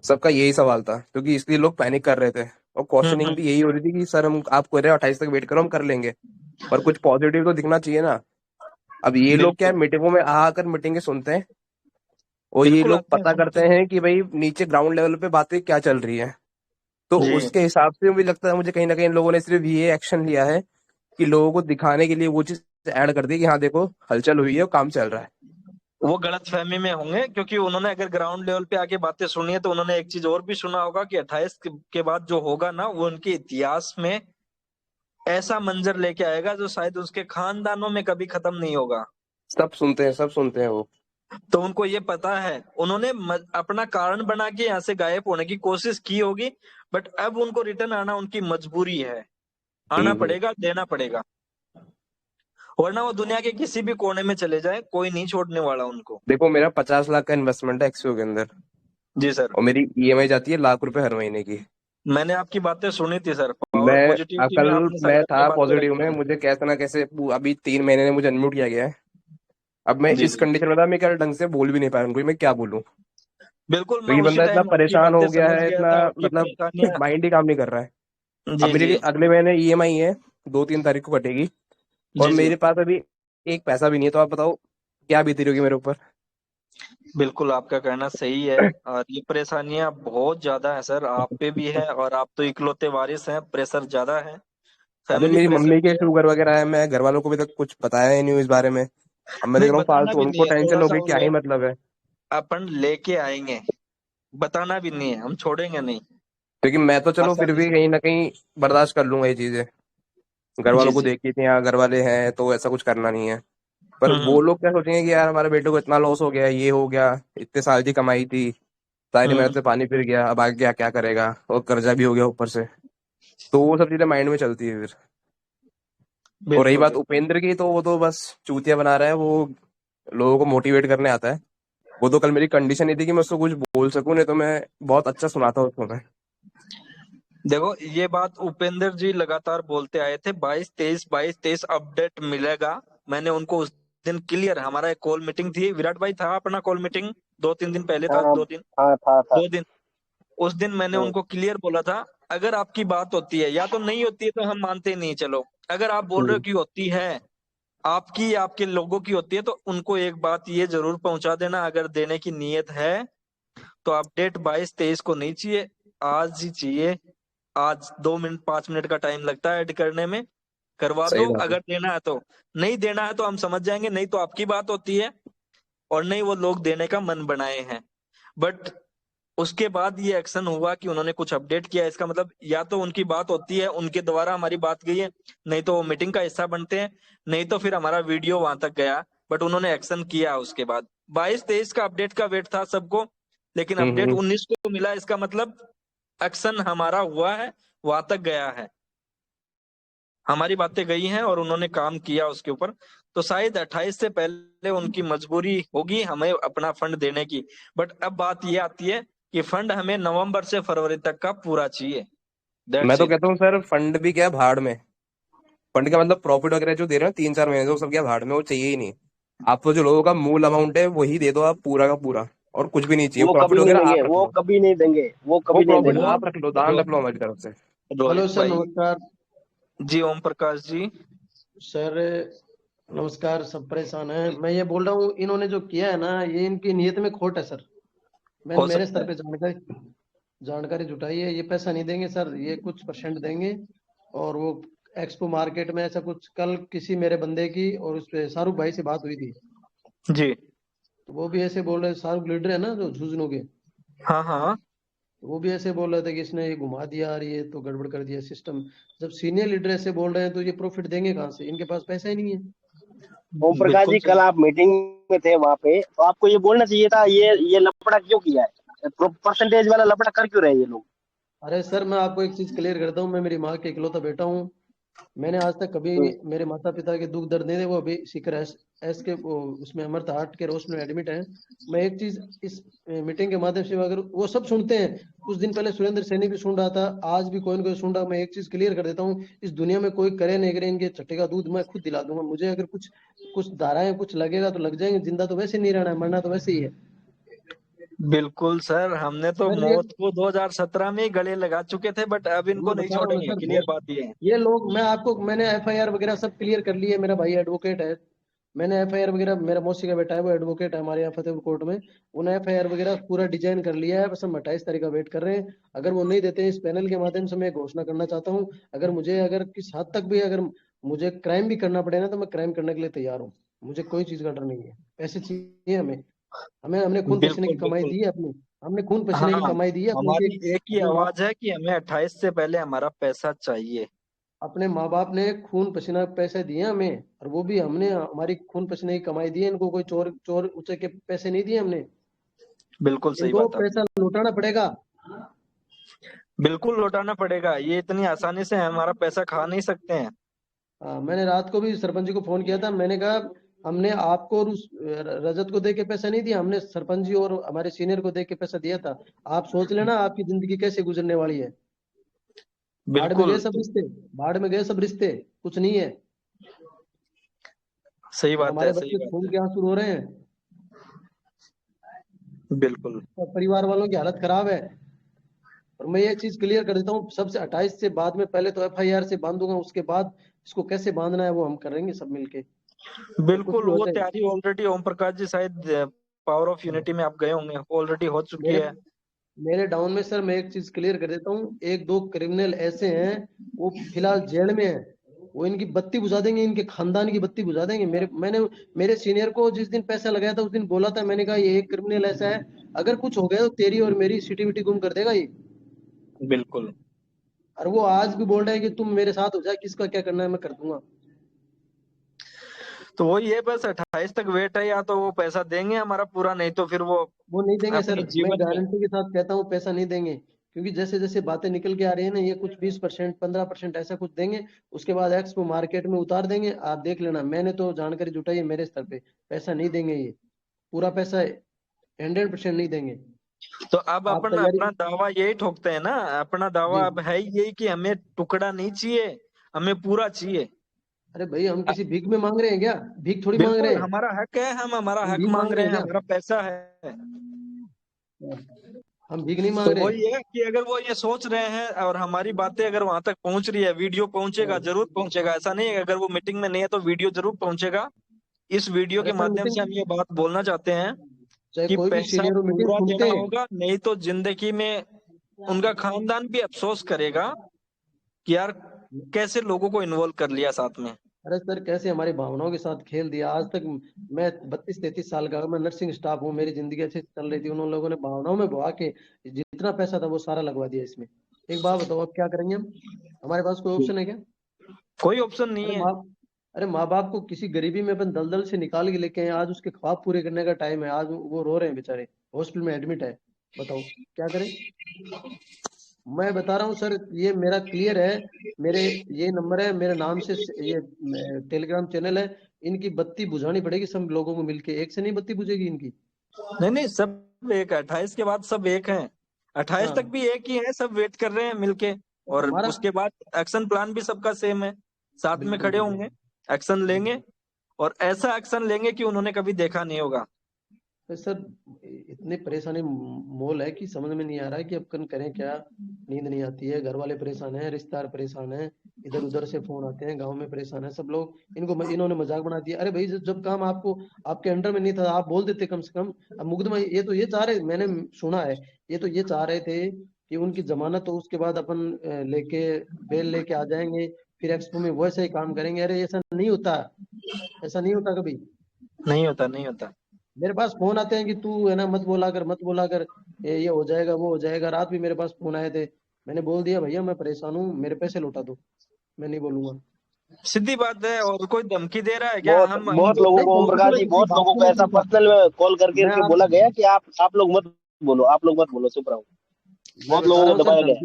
सबका यही सवाल था, क्योंकि इसलिए लोग पैनिक कर रहे थे और क्वेश्चनिंग भी यही हो रही थी कि सर हम आप कह रहे हो 28 तक वेट करो, हम कर लेंगे, पर कुछ पॉजिटिव तो दिखना चाहिए ना। अब ये लोग क्या है, बिल्कुल मीटिंगों में आकर मीटिंगें सुनते हैं और ये बिल्कुल लोग आते हैं पता हम करते हैं कि भाई नीचे ग्राउंड लेवल पे बातें क्या चल रही है। तो जी। उसके हिसाब से मुझे लगता है, मुझे कहीं ना कहीं इन लोगों ने सिर्फ ये एक्शन लिया है कि लोगों को दिखाने के लिए वो चीज ऐड कर दी कि हाँ देखो हलचल हुई है और काम चल रहा है। वो गलत फहमी में होंगे, क्योंकि उन्होंने अगर ग्राउंड लेवल पे आके बातें सुनी है तो उन्होंने एक चीज और भी सुना होगा कि 28 के बाद जो होगा ना, वो उनके इतिहास में ऐसा मंजर लेके आएगा जो शायद उसके खानदानों में कभी खत्म नहीं होगा। सब सुनते हैं, सब सुनते हैं वो। तो उनको ये पता है, उन्होंने अपना कारण बना के यहाँ से गायब होने की कोशिश की होगी, बट अब उनको रिटर्न आना उनकी मजबूरी है। आना हम्म। पड़ेगा, देना पड़ेगा, वरना वो दुनिया के किसी भी कोने में चले जाए, कोई नहीं छोड़ने वाला उनको। देखो मेरा 50 लाख का इन्वेस्टमेंट है एक्सपो के अंदर, जी सर। और मेरी ईएमआई जाती है ₹1,00,000 हर महीने की। मैंने आपकी बातें सुनी थी सर, और मैं पॉजिटिविटी कल में आपने सर मैं अपनी था बातें पॉजिटिव रखी में, हैं। मुझे कैसे ना कैसे अभी 3 महीने ने मुझे अनम्यूट किया गया है। अब मैं जी इस जी कंडीशन में था, मैं क्या ढंग से बोल भी नहीं पा रहा हूँ, क्योंकि मैं क्या बोलूं, बिल्कुल, मैं क्योंकि उसी बंदा इतना टाइम आपकी परेशान हो बातें गया समझ है, गया इतना था, आपकी मतलब परेशानियां। माइंड ही काम नहीं कर रहा है। अब जी मेरी जी अगले महीने ईएमआई है, 2-3 तारीख को कटेगी, और जी जी। मेरे पास अभी एक पैसा भी नहीं है। तो आप बताओ क्या बीती रही होगी मेरे ऊपर। बिल्कुल आपका कहना सही है, और ये परेशानियां बहुत ज्यादा है सर, आप पे भी है, और आप तो इकलौते वारिस हैं, प्रेशर ज्यादा है, अरे फैमिली मेरी प्रेशर मम्मी भी के है। शुगर वगैरह है, मैं घर वालों को भी तक कुछ बताया ही नहीं हूँ इस बारे में। अब मैं देख नहीं, रहा हूँ बताना फालतू भी उनको नहीं है, टेंशन थोड़ा हो सा गई, क्या ही उन्हें मतलब है। अपन लेके आएंगे, बताना भी नहीं है, हम छोड़ेंगे नहीं। लेकिन मैं तो चलो फिर आसानी भी से। कहीं ना कहीं बर्दाश्त कर लूंगा ये चीजें। घर वालों जी को जी। देखी थी, यहाँ घर वाले हैं तो ऐसा कुछ करना नहीं है। पर वो हम्म लोग क्या सोचेंगे कि यार हमारे बेटे को इतना लॉस हो गया, ये हो गया, इतने साल की कमाई थी, सारी मेहनत हम्म। से पानी फिर गया, अब आगे क्या क्या करेगा, और कर्जा भी हो गया ऊपर से। तो वो सब चीजें माइंड में चलती है फिर। और रही बिल्कुल बात बिल्कुल। उपेंद्र की, तो वो तो बस चूतिया बना रहा है, वो लोगों को मोटिवेट करने आता है। वो तो कल मेरी कंडीशन नहीं थी कि मैं उसको कुछ बोल सकूं, नहीं तो मैं बहुत अच्छा सुनाता उसको मैं। देखो, ये बात उपेंद्र जी लगातार बोलते आए थे, 22-23 अपडेट मिलेगा। मैंने उनको उस दिन क्लियर, हमारा एक कॉल मीटिंग थी, विराट भाई था अपना कॉल मीटिंग 2-3 दिन पहले था, हाँ 2 दिन, हाँ था। 2 दिन। उस दिन मैंने हम्म, उनको क्लियर बोला था, अगर आपकी बात होती है, या तो नहीं होती है तो हम मानते नहीं, चलो, अगर आप बोल रहे हो हम्म, कि होती है, आपकी या आपके लोगों की होती है, तो उनको एक बात ये जरूर पहुंचा देना, अगर देने की नीयत है तो अपडेट 22-23 को नहीं चाहिए, आज ही चाहिए। आज 2 मिनट 5 मिनट का टाइम लगता है ऐड करने में, करवा सही दो बात है। अगर देना है तो। नहीं देना है तो हम समझ जाएंगे, नहीं तो आपकी बात होती है, और नहीं वो लोग देने का मन बनाए हैं। बट उसके बाद ये एक्शन हुआ कि उन्होंने कुछ अपडेट किया, इसका मतलब या तो उनकी बात होती है, उनके द्वारा हमारी बात गई है, नहीं तो वो मीटिंग का हिस्सा बनते हैं, नहीं तो फिर हमारा वीडियो वहां तक गया। बट उन्होंने एक्शन किया उसके बाद। 22-23 का अपडेट का वेट था सबको, लेकिन अपडेट हम्म। 19 को मिला, इसका मतलब एक्शन हमारा हुआ है, वहां तक गया है, हमारी बातें गई हैं और उन्होंने काम किया उसके ऊपर। तो शायद 28 से पहले उनकी मजबूरी होगी हमें अपना फंड देने की। बट अब बात ये आती है कि फंड हमें नवंबर से फरवरी तक का पूरा चाहिए, मैं दैट्स तो इट। कहता हूँ सर, फंड भी क्या भाड़ में। फंड का मतलब प्रॉफिट वगैरह जो दे रहे हैं 3-4 महीने से, वो सब क्या भाड़ में, वो चाहिए ही नहीं। आपको जो लोगों का मूल अमाउंट है वही दे दो आप, पूरा का पूरा, और कुछ भी नहीं चाहिए। वो प्रॉफिट कभी नहीं वगैरह देंगे, आप रख वो लो, कभी नहीं देंगे, वो वो कभी नहीं प्रॉफिट देंगे। वो आप रख लो, दान रो, रख लो हमारी तरफ से। हेलो रोहित सर, भाई। नमस्कार। जी ओम प्रकाश जी। सर नमस्कार। सब परेशान हैं। मैं ये बोल रहा हूँ, इन्होंने जो किया है ना, ये इनकी नीयत में खोट है सर। मैंने हो मेरे सकता स्तर है। पे जानकारी जुटाई है। ये पैसा नहीं देंगे सर, ये कुछ परसेंट देंगे। और वो एक्सपो मार्केट में ऐसा कुछ, कल किसी मेरे बंदे की और उस पे शाहरुख भाई से बात हुई थी, जी। तो वो भी ऐसे बोल रहे, शाहरुख लीडर है ना जो झुंझुनू के, हाँ हाँ। तो वो भी ऐसे बोल रहे थे कि इसने ये घुमा दिया और ये तो गड़बड़ कर दिया सिस्टम। जब सीनियर लीडर ऐसे बोल रहे हैं तो ये प्रॉफिट देंगे कहाँ से? इनके पास पैसा ही नहीं है। ओम प्रकाश बिल्कुल जी, सही। कल आप मीटिंग में थे वहां पे, तो आपको ये बोलना चाहिए था, ये लफड़ा क्यों किया है, परसेंटेज वाला लफड़ा कर क्यों रहे हैं ये लोग। अरे सर, मैं आपको एक चीज क्लियर करता हूँ, मैं मेरी माँ के इकलौता बेटा हूँ। मैंने आज तक कभी हम्म, मेरे माता पिता के दुख दर्द नहीं थे। वो अभी सीकर एस के उसमें अमृत हार्ट के रोस्ट में एडमिट है। मैं एक चीज इस मीटिंग के माध्यम से, अगर वो सब सुनते हैं, कुछ दिन पहले सुरेंद्र सैनी भी सुन रहा था, आज भी कोई ना कोई सुन रहा, मैं एक चीज क्लियर कर देता हूँ, इस दुनिया में कोई करे नहीं करे, इनके चट्टे का दूध मैं खुद दिला दूंगा। मुझे अगर कुछ कुछ धाराएं कुछ लगेगा तो लग जाएंगे, जिंदा तो वैसे नहीं रहना है, मरना तो वैसे ही है। बिल्कुल सर, हमने तो सर ये मौत को 2017 में ही गले लगा चुके थे, बट अब इनको मैं नहीं बता रहा हूँ ना छोड़ेंगे। सर, क्लियर बात ये है। ये लोग, मैंने एफआईआर वगैरह सब क्लियर कर ली है। मेरा भाई एडवोकेट है, मैंने एफआईआर वगैरह, मेरा मौसी का बेटा है वो एडवोकेट है हमारे यहाँ फतेहपुर कोर्ट में, उन्हें एफआईआर वगैरह पूरा डिजाइन कर लिया है। बस हम 28 तारीख का वेट कर रहे हैं। अगर वो नहीं देते, इस पैनल के माध्यम से मैं घोषणा करना चाहता हूँ, अगर किस हद तक भी अगर मुझे क्राइम भी करना पड़े ना, तो मैं क्राइम करने के लिए तैयार हूँ। मुझे कोई चीज का डर नहीं है। पैसे चाहिए हमें, हमने खून पसीने की बिल्कुल कमाई बिल्कुल। दी है अपनी, हमने खून पसीने की हाँ, कमाई दी है हमारी एक ही अपने माँ आवाज है कि हमें 28 से पहले हमारा पैसा चाहिए। अपने माँ बाप ने खून पसीना पैसे दिए हमें, और वो भी हमने हमारी खून पसीने की कमाई दी है। इनको कोई चोर चोर उचे के पैसे नहीं दिए हमने। बिल्कुल सही इनको बात आपने। पैसा लौटाना पड़ेगा। बिल्कुल लौटाना पड़ेगा, ये इतनी आसानी से हमारा पैसा खा नहीं सकते हैं। मैंने रात को भी सरपंच जी को फोन किया था। मैंने कहा हमने आपको और उस रजत को दे के पैसा नहीं दिया, हमने सरपंच जी और हमारे सीनियर को दे के पैसा दिया था। आप सोच लेना आपकी जिंदगी कैसे गुजरने वाली है। भाड़ में गए बिल्कुल। सब रिश्ते, भाड़ में गए सब रिश्ते, कुछ नहीं है। सही और बात हमारे है, सही बच्चे बात खून है। के आंसू रो रहे हैं, बिल्कुल। और परिवार वालों की हालत खराब है। और मैं ये चीज क्लियर कर देता हूँ सबसे, 28 से बाद में पहले तो एफआईआर से बांधूंगा, उसके बाद इसको कैसे बांधना है वो हम करेंगे सब मिलके, तो कुछ बिल्कुल, भी हो वो जाए। तैयारी ऑलरेडी ओम प्रकाश जी शायद पावर ऑफ यूनिटी में आप गए होंगे, ऑलरेडी हो चुकी मेरे है। मेरे डाउन में सर मैं एक चीज क्लियर कर देता हूँ, एक दो क्रिमिनल ऐसे हैं वो फिलहाल जेल में हैं, वो इनकी बत्ती बुझा देंगे, इनके खानदान की बत्ती बुझा देंगे। मेरे सीनियर को जिस दिन पैसा लगाया था उस दिन बोला था, मैंने कहा ये एक क्रिमिनल ऐसा है, अगर कुछ हो गया तो तेरी और मेरी सिटी विटी गुम कर देगा ये। बिल्कुल। और वो आज भी बोल रहे हैं कि तुम मेरे साथ हो जाए, किसका क्या करना है मैं कर दूंगा। तो वही है, बस 28 तक वेट है, या तो वो पैसा देंगे हमारा पूरा, नहीं तो फिर वो नहीं देंगे सर, अपने मैं जीवन में। गारंटी के साथ कहता हूँ पैसा नहीं देंगे। क्योंकि जैसे जैसे बातें निकल के आ रही है ना, ये कुछ 20% 15% ऐसा कुछ देंगे, उसके बाद एक्सपो मार्केट में उतार देंगे। आप देख लेना, मैंने तो जानकारी जुटाई है मेरे स्तर पे, पैसा नहीं देंगे ये, पूरा पैसा 100% नहीं देंगे। तो अब आप अपन तैयारी। अपना दावा यही ठोकते हैं ना, अपना दावा जी, अब है ही यही कि हमें टुकड़ा नहीं चाहिए, हमें पूरा चाहिए। अरे भाई हम किसी भीख में मांग रहे हैं क्या? भीख थोड़ी मांग रहे बिल्कुल हैं, हमारा हक है, हम हमारा हम हक भीख मांग मांग रहे रहे हैं हैं, क्या? हमारा पैसा है। हम भीख नहीं मांग तो रहे। वही है कि अगर वो ये सोच रहे हैं और हमारी बातें अगर वहां तक पहुंच रही है, वीडियो पहुंचेगा, हाँ। जरूर पहुंचेगा। ऐसा नहीं है, अगर वो मीटिंग में नहीं है तो वीडियो जरूर पहुंचेगा। इस वीडियो अरे के सर माध्यम मीटिंग, से हम ये बात बोलना चाहते हैं चाहे कि कोई भी पैसा सीनियर मीटिंग पूरा सुनते देना हैं। होगा, नहीं तो जिंदगी में उनका खानदान भी अफसोस करेगा कि यार कैसे लोगों को इन्वॉल्व कर लिया साथ में। अरे सर कैसे हमारी भावनाओं के साथ खेल दिया आज तक। मैं 32-33 साल का हूं, मैं नर्सिंग स्टाफ हूँ, मेरी जिंदगी अच्छे से चल रही थी, उन लोगों ने भावनाओं में बहा के जितना पैसा था वो सारा लगवा दिया इसमें। एक बात बताओ अब क्या करेंगे हम? हमारे पास कोई ऑप्शन है क्या? कोई ऑप्शन नहीं अरे है। माँ अरे माँ बाप को किसी गरीबी में अपन दलदल से निकाल के लेके आए, आज उसके ख्वाब पूरे करने का टाइम है, आज वो रो रहे हैं बेचारे, हॉस्पिटल में एडमिट है। बताओ क्या करें? मैं बता रहा हूँ सर, ये मेरा क्लियर है। मेरे ये नंबर है, मेरे नाम से ये टेलीग्राम चैनल है। इनकी बत्ती बुझानी पड़ेगी सब लोगों को मिलके, एक से नहीं बत्ती बुझेगी इनकी। नहीं नहीं, सब एक है, 28 के बाद सब एक हैं। 28 तक हाँ, भी एक ही है, सब वेट कर रहे हैं मिलके। और हमारा उसके बाद एक्शन प्लान भी सबका सेम है, साथ में बिल्कुल खड़े बिल्कुल होंगे, एक्शन लेंगे। और ऐसा एक्शन लेंगे कि उन्होंने कभी देखा नहीं होगा। तो सर इतनी परेशानी मोल है कि समझ में नहीं आ रहा है कि अब कन करें क्या। नींद नहीं आती है, घर वाले परेशान हैं, रिश्तेदार परेशान हैं, इधर उधर से फोन आते हैं, गांव में परेशान है सब लोग। इन्होंने मजाक बना दिया। अरे भाई जब काम आपको आपके अंडर में नहीं था आप बोल देते कम से कम। अब मुकदमा ये चाह रहे, मैंने सुना है, ये तो ये चाह रहे थे कि उनकी जमानत हो, उसके बाद अपन लेके बेल लेके आ जाएंगे, फिर एक्सपो में वैसे ही काम करेंगे। अरे ऐसा नहीं होता, ऐसा नहीं होता कभी। नहीं होता, नहीं होता। मेरे पास फोन आते हैं कि तू है ना मत बोला कर, मत बोला कर, ये हो जाएगा वो हो जाएगा। रात भी मेरे पास फोन आए थे, मैंने बोल दिया भैया मैं परेशान हूँ, मेरे पैसे लौटा दो, मैं नहीं बोलूंगा। सीधी बात है, और कोई धमकी दे रहा है क्या? बहुत हम बहुत लोगों नहीं को, ओम धमकी प्रकाश तो मैं जी, किसी बहुत बात लोगों को को नहीं ऐसा पूछा। पर्सनल में कॉल करके मैं के आप बोला गया कि आप लोग मत बोलो, आप लोग मत बोलो, चुप रहो। मैं बहुत बता लोगों रहा को हूँ सर, दबाया गया।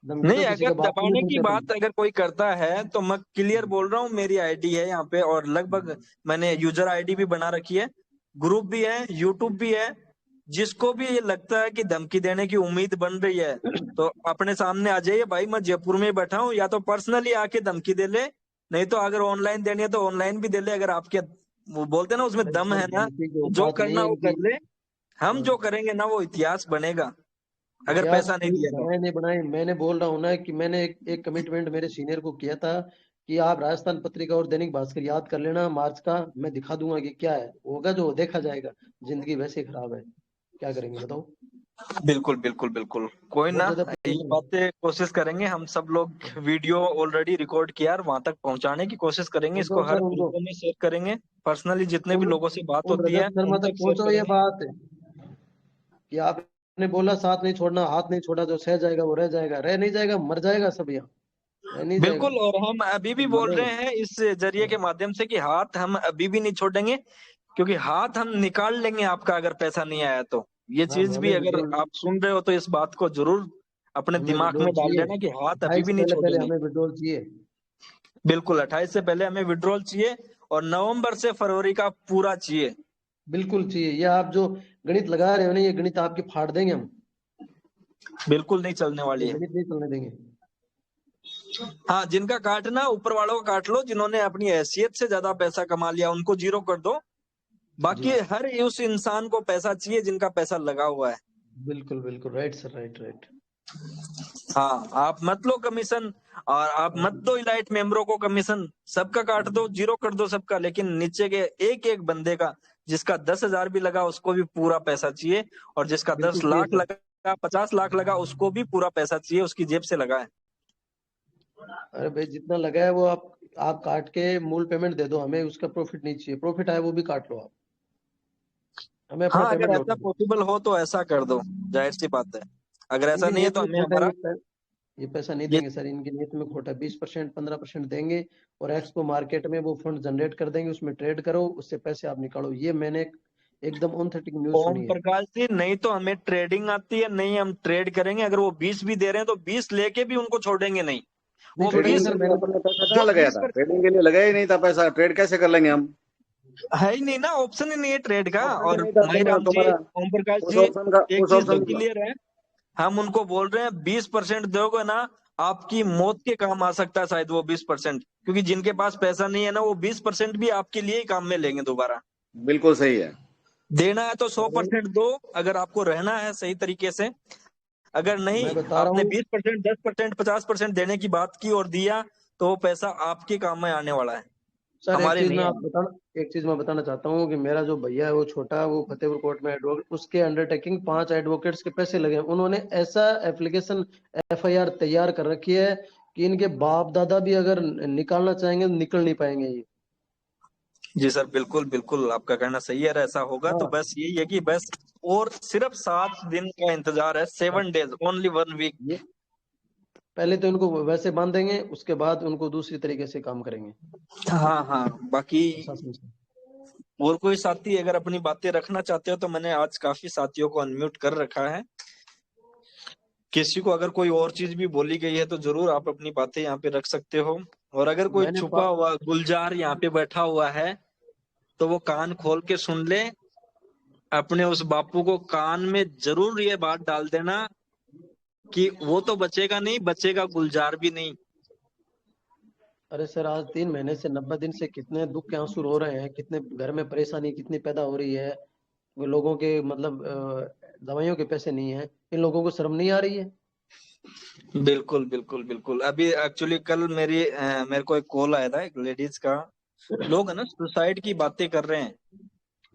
धमकी नहीं, तो किसी अगर का बाप को नहीं दबाने की सुनते तुम। बात अगर कोई करता है तो मैं क्लियर बोल रहा हूँ, मेरी आईडी है यहाँ पे, और लगभग मैंने यूजर आईडी भी बना रखी है, ग्रुप भी है, यूट्यूब भी है। जिसको भी ये लगता है कि धमकी देने की उम्मीद बन रही है तो अपने सामने आ जाइए भाई, मैं जयपुर में ही बैठा हूँ, या तो पर्सनली आके धमकी दे ले, नहीं तो अगर ऑनलाइन देनी है तो ऑनलाइन भी दे ले। अगर आपके वो बोलते हैं ना उसमें अरे दम सर है ना, धमकी की जो औकात नहीं करना है वो इनकी। कर ले। हम जो करेंगे ना वो इतिहास बनेगा, अगर इतिहास पैसा नहीं कोई दिया तो। बनाए नहीं बनाए, मैंने बोल रहा हूँ ना कि मैंने एक कमिटमेंट मेरे सीनियर को किया था कि आप राजस्थान पत्रिका और दैनिक भास्कर याद कर लेना, मार्च का मैं दिखा दूंगा कि क्या है, होगा जो देखा जाएगा। जिंदगी वैसे ही खराब है, क्या करेंगे बताओ। बिल्कुल बिल्कुल बिल्कुल, कोई बहुत ना, ज्यादा ये प्रेशर है। बातें कोशिश करेंगे हम सब लोग, वीडियो ऑलरेडी रिकॉर्ड किया और वहां तक पहुंचाने की कोशिश करेंगे, इसको पहुंचाओ हर सर उनको, ग्रुपों में शेयर करेंगे, पर्सनली जितने भी उन लोगों से बात उन होती है रजत शर्मा उन तक तक शेयर पहुंचाओ ये करेंगे। बात कि आपने बोला साथ नहीं छोड़ना, हाथ नहीं छोड़ा, जो सह जाएगा वो रह जाएगा, रह नहीं जाएगा मर जाएगा सब यहाँ, रह नहीं जाएगा बिल्कुल, और हम अभी भी सब बोल मरेगा। रहे हैं इस जरिए के माध्यम से कि हाथ हम अभी भी नहीं छोड़ेंगे, क्योंकि हाथ हम निकाल लेंगे आपका अगर पैसा नहीं आया तो। ये हाँ चीज भी हमें अगर विड्रॉल, आप सुन रहे हो तो इस बात को जरूर अपने हमें दिमाग में विड्रॉल डाल चाहिए, लेना कि हाथ अभी 28 भी से नहीं पहले पहले छोड़ेंगे। हमें विड्रॉल चाहिए। बिल्कुल, 28 से पहले हमें विड्रॉल चाहिए, और नवंबर से फरवरी का पूरा चाहिए। बिल्कुल चाहिए, ये आप जो गणित लगा रहे हो ना, ये गणित आपके फाड़ देंगे हम, बिल्कुल नहीं चलने वाली ये है। गणित नहीं चलने देंगे। हाँ, जिनका काटना ऊपर वालों को काट लो, जिन्होंने अपनी हैसियत से ज्यादा पैसा कमा लिया उनको जीरो कर दो, जी बाकी हर उस इंसान को पैसा चाहिए जिनका पैसा लगा हुआ है। बिल्कुल बिल्कुल, राइट सर, राइट राइट। हाँ, आप मत लो कमीशन, और आप मत दो इलाइट मेंबरों को कमीशन, सबका काट दो, जीरो कर दो सबका, लेकिन नीचे के एक एक बंदे का, जिसका 10,000 भी लगा उसको भी पूरा पैसा चाहिए, और जिसका बिल्कुल 10 चाहिए लाख सर। लगा, 50 लाख लगा, उसको भी पूरा पैसा चाहिए, उसकी जेब से लगा है। अरे भाई जितना लगा है वो आप काट के मूल पेमेंट दे दो हमें, उसका प्रॉफिट नहीं चाहिए, प्रॉफिट आए वो भी काट लो आप, हमें अपना हाँ, पेमेंट अगर ऐसा लौटा दो। पॉसिबल हो तो ऐसा कर दो, जाहिर सी बात है। अगर ऐसा इनकी नहीं है नियत तो में हमें खोटा है, हमारा ये पैसा नहीं ये देंगे सर, इनकी नियत में खोटा है। 20% 15% देंगे और एक्सपो मार्केट में वो फंड जनरेट कर देंगे, उसमें ट्रेड करो, उससे पैसे आप निकालो। ये मैंने एकदम ऑथेंटिक न्यूज ओम सुनी है। प्रकाश जी, नहीं तो हमें ट्रेडिंग आती है, नहीं हम ट्रेड करेंगे, अगर वो 20 भी दे रहे हैं तो 20 लेके भी उनको छोड़ेंगे नहीं। नहीं वो छोड़ेंगे ट्रेडिंग 20 के सर, लिए मैंने अपन ने पैसा कहाँ जो लगाया 20 था? ट्रेडिंग के लिए लगाया ही नहीं था पैसा, ट्रेड कैसे कर लेंगे हम? है ही नहीं ना, ऑप्शन ही नहीं है ट्रेड का। ऑप्शन ही और नहीं था माहीराम जी, तुम्हारा ओम प्रकाश उस जी, ऑप्शन का, एक उस चीज तो ऑप्शन का। क्लियर है, हम उनको बोल रहे हैं 20% दोगे ना, आपकी मौत के काम आ सकता है शायद वो 20%, क्योंकि जिनके पास पैसा नहीं है ना, वो 20% भी आपके लिए ही काम में लेंगे दोबारा। बिल्कुल सही है। देना है तो अरे 100% दो, अगर आपको रहना है सही तरीके से। अगर नहीं, मैं बता रहा आपने हूँ 20%, 10%, 50% देने की बात की और दिया, तो वो पैसा आपके काम में आने वाला है, सर, हमारे नहीं आने। एक चीज मैं बताना चाहता हूँ कि मेरा जो भैया है वो छोटा, वो फतेहपुर कोर्ट में एडवोकेट, उसके अंडरटेकिंग 5 एडवोकेट्स के पैसे लगे हैं। उन्होंने ऐसा एप्लीकेशन FIR तैयार कर रखी है कि इनके बाप दादा भी अगर निकालना चाहेंगे तो निकल नहीं पाएंगे ये। जी सर, बिल्कुल बिल्कुल, आपका कहना सही है, ऐसा होगा तो हाँ, बस यही है कि बस और सिर्फ 7 दिन का इंतजार है, 7 डेज, ओनली 1 वीक। ये पहले तो इनको वैसे बांधेंगे, उसके बाद उनको दूसरी तरीके से काम करेंगे हाँ हाँ, बाकी प्रशासन से। और कोई साथी अगर अपनी बातें रखना चाहते हो तो मैंने आज काफी साथियों को अनम्यूट कर रखा है, किसी को अगर कोई और चीज भी बोली गई है तो जरूर आप अपनी बातें यहाँ पे रख सकते हो। और अगर कोई मैंने छुपा हुआ गुलजार यहाँ पे बैठा हुआ है तो वो कान खोल के सुन ले, अपने उस बापू को कान में जरूर ये बात डाल देना कि वो तो बचेगा नहीं, बचेगा गुलजार भी नहीं। अरे सर, आज 3 महीने से 90 दिन से कितने दुख के आंसू रो रहे हैं, कितने घर में परेशानी कितनी पैदा हो रही है, वो लोगों के मतलब दवाइयों के पैसे नहीं है, इन लोगों को शर्म नहीं आ रही है? बिल्कुल बिल्कुल बिल्कुल, अभी एक्चुअली कल मेरे को एक कॉल आया था एक लेडीज का, लोग है ना सुसाइड की बातें कर रहे हैं,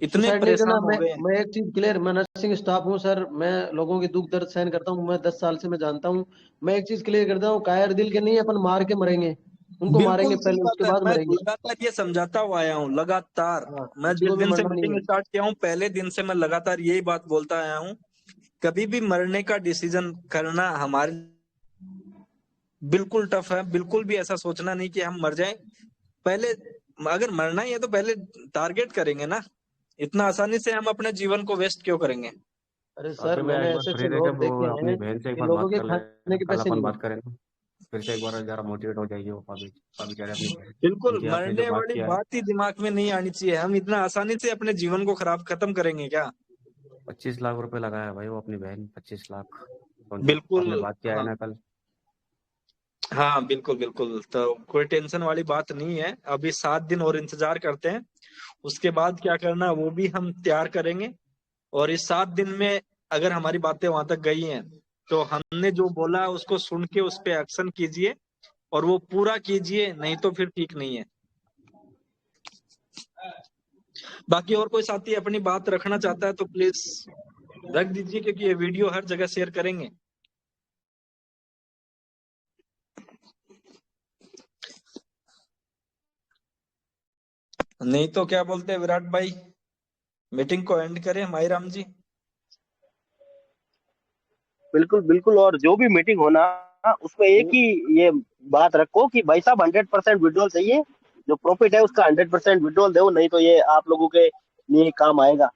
इतने सुसाइड नहीं करना। परेशान हो गए हैं। मैं एक चीज क्लियर, मैं नर्सिंग स्टाफ हूँ सर, मैं लोगों के दुख दर्द सहन करता हूँ, मैं 10 साल से मैं जानता हूँ। मैं एक चीज क्लियर करता हूँ, कायर दिल के नहीं, अपन मार के मरेंगे, उनको बिल्कुल मारेंगे सही पहले, बात उसके है, बाद मैं मरेंगे। लगातार ये समझाता हुआ आया हूँ, लगातार। हाँ, मैं जिस किसी को भी दिन से मरना नहीं मीटिंग है। स्टार्ट किया हूँ पहले दिन से मैं लगातार यही बात बोलता आया हूँ, कभी भी मरने का डिसीजन करना हमारे बिल्कुल टफ है, बिल्कुल भी ऐसा सोचना नहीं कि हम मर जाएं। पहले अगर मरना ही है तो पहले टारगेट करेंगे ना, इतना आसानी से हम अपने जीवन को वेस्ट क्यों करेंगे। अरे अभी सर, मैं मैंने एक बार ऐसे फ्री ऐसे रह के लोग वो देखे अपनी हैं बहन से एक कि बार लोगों बात के कर ले, खाने के कल पैसे अपन नहीं है। बात करें ना, फिर से एक बार जरा मोटिवेट हो जाएगी वो भाभी। भाभी कह रहे अपनी बहन, बिल्कुल, उनकी आपने जो मरने बात वाली किया है। बात ही दिमाग में नहीं आनी चाहिए, हम इतना आसानी से अपने जीवन को खत्म करेंगे क्या। 25 लाख रुपए लगाया भाई वो अपनी बहन, 25 लाख। तो जो बिल्कुल। आपने बात किया है हाँ ना कल, हाँ, बिल्कुल बिल्कुल, तो कोई टेंशन वाली बात नहीं है, अभी 7 दिन और इंतजार करते हैं, उसके बाद क्या करना है वो भी हम तैयार करेंगे। और इस 7 दिन में अगर हमारी बातें वहां तक गई हैं तो हमने जो बोला है उसको सुन के उस पर एक्शन कीजिए और वो पूरा कीजिए, नहीं तो फिर ठीक नहीं है। बाकी और कोई साथी अपनी बात रखना चाहता है तो प्लीज रख दीजिए, क्योंकि ये वीडियो हर जगह शेयर करेंगे। नहीं तो क्या बोलते हैं विराट भाई, मीटिंग को एंड करें माई राम जी? बिल्कुल बिल्कुल। और जो भी मीटिंग होना उसमें एक ही ये बात रखो कि भाई साहब 100% विड्रॉल चाहिए, जो प्रॉफिट है उसका 100% विड्रॉल दो, नहीं तो ये आप लोगों के लिए काम आएगा।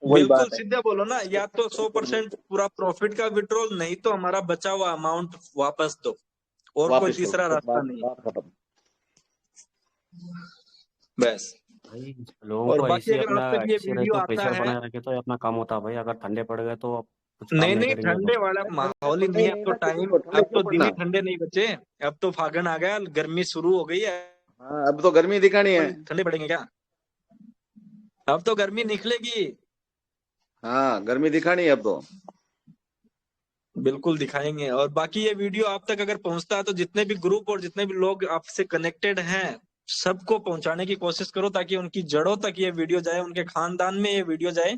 वही बिल्कुल बात है। सीधे बोलो ना, या तो 100% पूरा प्रॉफिट का विड्रॉल, नहीं तो हमारा बचा हुआ अमाउंट वापस दो, और कोई वापस दो, तीसरा रास्ता नहीं है। बात खत्म। बस। भाई लोगों और को बाकी ऐसे अगर अपना आप तक ये ऐसे रहे वीडियो तो आता प्रेशर है, बनाए रखे तो ये अपना काम होता है भाई। अगर ठंडे पड़ गए तो अब कुछ काम नहीं नहीं नहीं करेंगे ठंडे तो। वाला माहौल ही नहीं है अब तो। टाइम अब ठंडे तो क्यों दिन ही पड़ना? ठंडे नहीं बचे, अब तो फागण आ गया, गर्मी शुरू हो गई है। हाँ, अब तो गर्मी दिखानी है। ठंडे पड़ेंगे क्या? अब तो गर्मी निकलेगी। हाँ, गर्मी दिखानी है अब तो। बिल्कुल दिखाएंगे। और बाकी ये वीडियो आप तक अगर पहुंचता है तो जितने भी ग्रुप और जितने भी लोग आपसे कनेक्टेड हैं सबको पहुंचाने की कोशिश करो, ताकि उनकी जड़ों तक ये वीडियो जाए, उनके खानदान में ये वीडियो जाए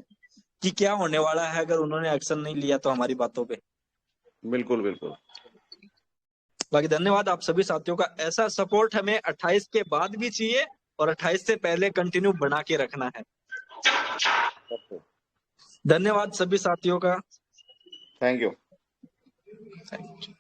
कि क्या होने वाला है अगर उन्होंने एक्शन नहीं लिया तो हमारी बातों पे। बिल्कुल बिल्कुल। बाकी धन्यवाद आप सभी साथियों का। ऐसा सपोर्ट हमें 28 के बाद भी चाहिए और 28 से पहले कंटिन्यू बना के रखना है। धन्यवाद सभी साथियों का। Thank you. Thank you.